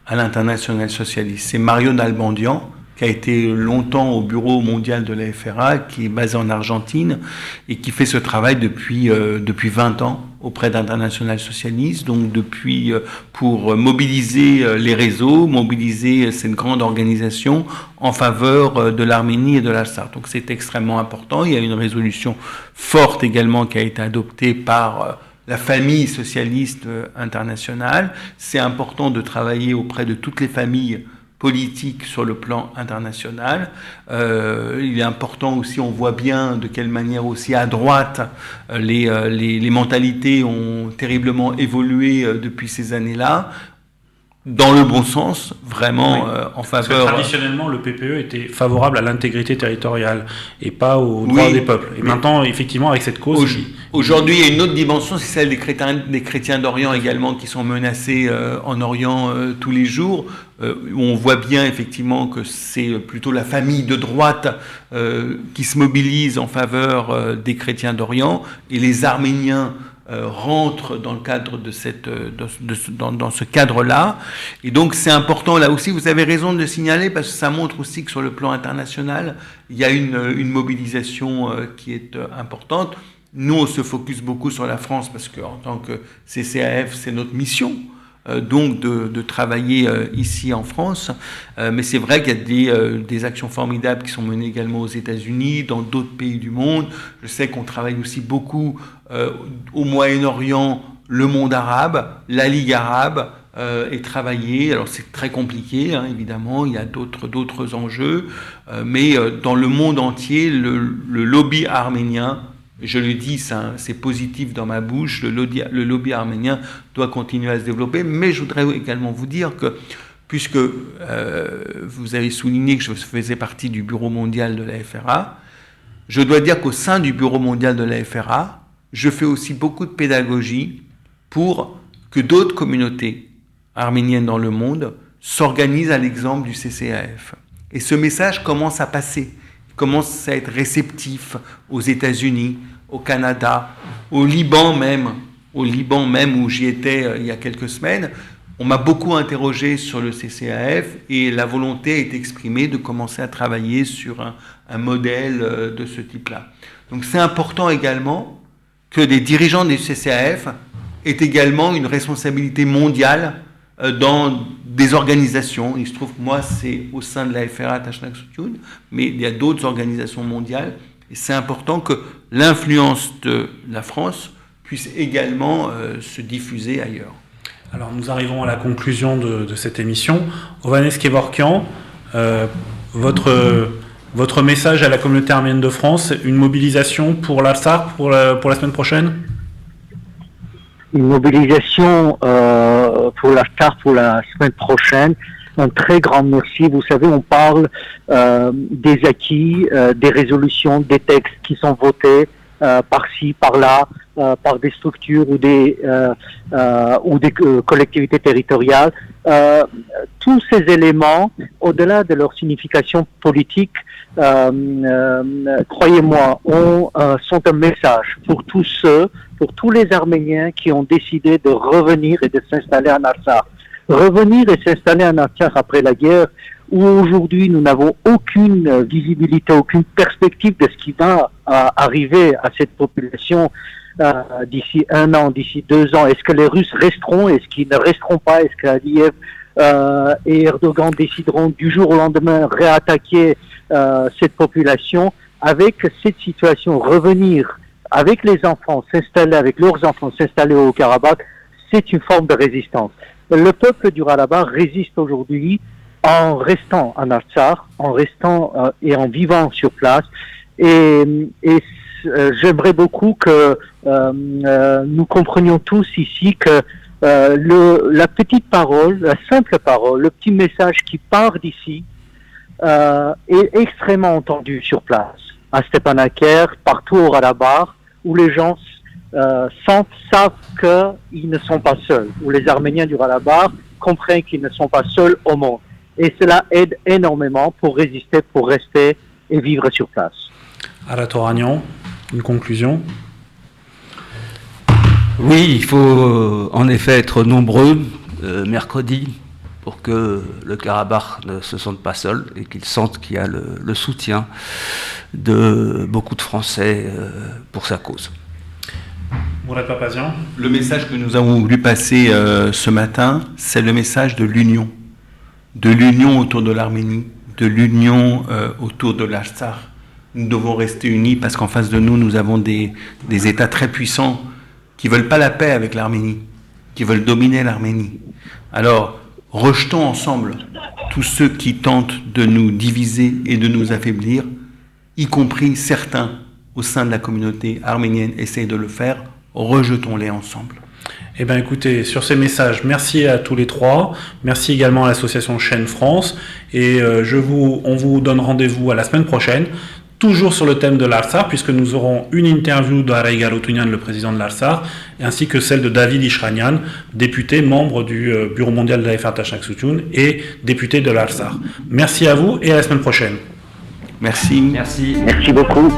à l'Internationale socialiste. C'est Mario Nalbandian, qui a été longtemps au bureau mondial de la FRA, qui est basé en Argentine et qui fait ce travail depuis 20 ans auprès d'Internationale socialiste, donc pour mobiliser les réseaux, mobiliser cette grande organisation en faveur de l'Arménie et de l'Artsakh. Donc c'est extrêmement important. Il y a une résolution forte également qui a été adoptée par la famille socialiste internationale. C'est important de travailler auprès de toutes les familles politiques sur le plan international. Il est important aussi, on voit bien de quelle manière aussi à droite les mentalités ont terriblement évolué depuis ces années-là, dans le bon sens, vraiment, oui. En faveur... Traditionnellement, le PPE était favorable à l'intégrité territoriale et pas aux droits des peuples. Et maintenant, effectivement, avec cette cause... Aujourd'hui, il y a une autre dimension, c'est celle des chrétiens d'Orient également, qui sont menacés en Orient tous les jours. Où on voit bien effectivement que c'est plutôt la famille de droite qui se mobilise en faveur des chrétiens d'Orient, et les Arméniens rentrent dans le cadre dans ce cadre-là. Et donc c'est important, là aussi, vous avez raison de le signaler, parce que ça montre aussi que sur le plan international, il y a une mobilisation qui est importante. Nous, on se focus beaucoup sur la France, parce qu'en tant que CCAF, c'est notre mission. Donc de travailler ici en France, mais c'est vrai qu'il y a des actions formidables qui sont menées également aux États-Unis, dans d'autres pays du monde. Je sais qu'on travaille aussi beaucoup au Moyen-Orient, le monde arabe, la Ligue arabe, et travailler. Alors c'est très compliqué, hein, évidemment, il y a d'autres enjeux, mais dans le monde entier, le lobby arménien, je le dis, c'est positif dans ma bouche, le lobby arménien doit continuer à se développer, mais je voudrais également vous dire que, puisque vous avez souligné que je faisais partie du Bureau mondial de la FRA, je dois dire qu'au sein du Bureau mondial de la FRA, je fais aussi beaucoup de pédagogie pour que d'autres communautés arméniennes dans le monde s'organisent à l'exemple du CCAF. Et ce message commence à passer, commence à être réceptif aux États-Unis, au Canada, au Liban même où j'y étais il y a quelques semaines. On m'a beaucoup interrogé sur le CCAF et la volonté est exprimée de commencer à travailler sur un modèle de ce type-là. Donc c'est important également que des dirigeants du CCAF aient également une responsabilité mondiale dans des organisations. Il se trouve que moi, c'est au sein de la FRA Tashnak Soutioun, mais il y a d'autres organisations mondiales. Et c'est important que l'influence de la France puisse également se diffuser ailleurs. Alors nous arrivons à la conclusion de cette émission. Ovanes Kevorkian, votre message à la communauté arménienne de France, une mobilisation pour l'Artsakh pour la semaine prochaine? Une mobilisation pour l'Artsakh pour la semaine prochaine. Un très grand merci. Vous savez, on parle des acquis, des résolutions, des textes qui sont votés par-ci, par-là, par des structures ou des collectivités territoriales. Tous ces éléments, au-delà de leur signification politique, croyez-moi, sont un message pour tous les Arméniens qui ont décidé de revenir et de s'installer en Artsakh. Revenir et s'installer en Artsakh après la guerre, où aujourd'hui nous n'avons aucune visibilité, aucune perspective de ce qui va arriver à cette population d'ici 1 an, d'ici 2 ans. Est-ce que les Russes resteront? Est-ce qu'ils ne resteront pas? Est-ce qu'Aliyev et Erdogan décideront du jour au lendemain réattaquer cette population? Avec cette situation, revenir avec les enfants, s'installer avec leurs enfants, s'installer au Karabakh, c'est une forme de résistance. Le peuple du Karabakh résiste aujourd'hui en restant en Artsakh, en restant et en vivant sur place. Et j'aimerais beaucoup que nous comprenions tous ici que la petite parole, la simple parole, le petit message qui part d'ici est extrêmement entendu sur place, à Stepanakert, partout au Karabakh, où les gens savent qu'ils ne sont pas seuls, où les Arméniens du Karabakh comprennent qu'ils ne sont pas seuls au monde. Et cela aide énormément pour résister, pour rester et vivre sur place. Aratoragnan, une conclusion? Oui, il faut en effet être nombreux mercredi pour que le Karabakh ne se sente pas seul et qu'il sente qu'il y a le soutien de beaucoup de Français pour sa cause. Mourad Papazian. Le message que nous avons voulu passer ce matin, c'est le message de l'union autour de l'Arménie, de l'union autour de l'Artsakh. Nous devons rester unis parce qu'en face de nous, nous avons des États très puissants qui ne veulent pas la paix avec l'Arménie, qui veulent dominer l'Arménie. Alors, rejetons ensemble tous ceux qui tentent de nous diviser et de nous affaiblir, y compris certains au sein de la communauté arménienne essayent de le faire, rejetons-les ensemble. Eh bien écoutez, sur ces messages, merci à tous les trois, merci également à l'association Chaîne France, et on vous donne rendez-vous à la semaine prochaine, toujours sur le thème de l'Artsakh, puisque nous aurons une interview d'Arei Garotounian, le président de l'Artsakh, ainsi que celle de David Ishranian, député, membre du Bureau mondial de la FRA Tashnak Soutioun et député de l'Artsakh. Merci à vous et à la semaine prochaine. Merci. Merci beaucoup.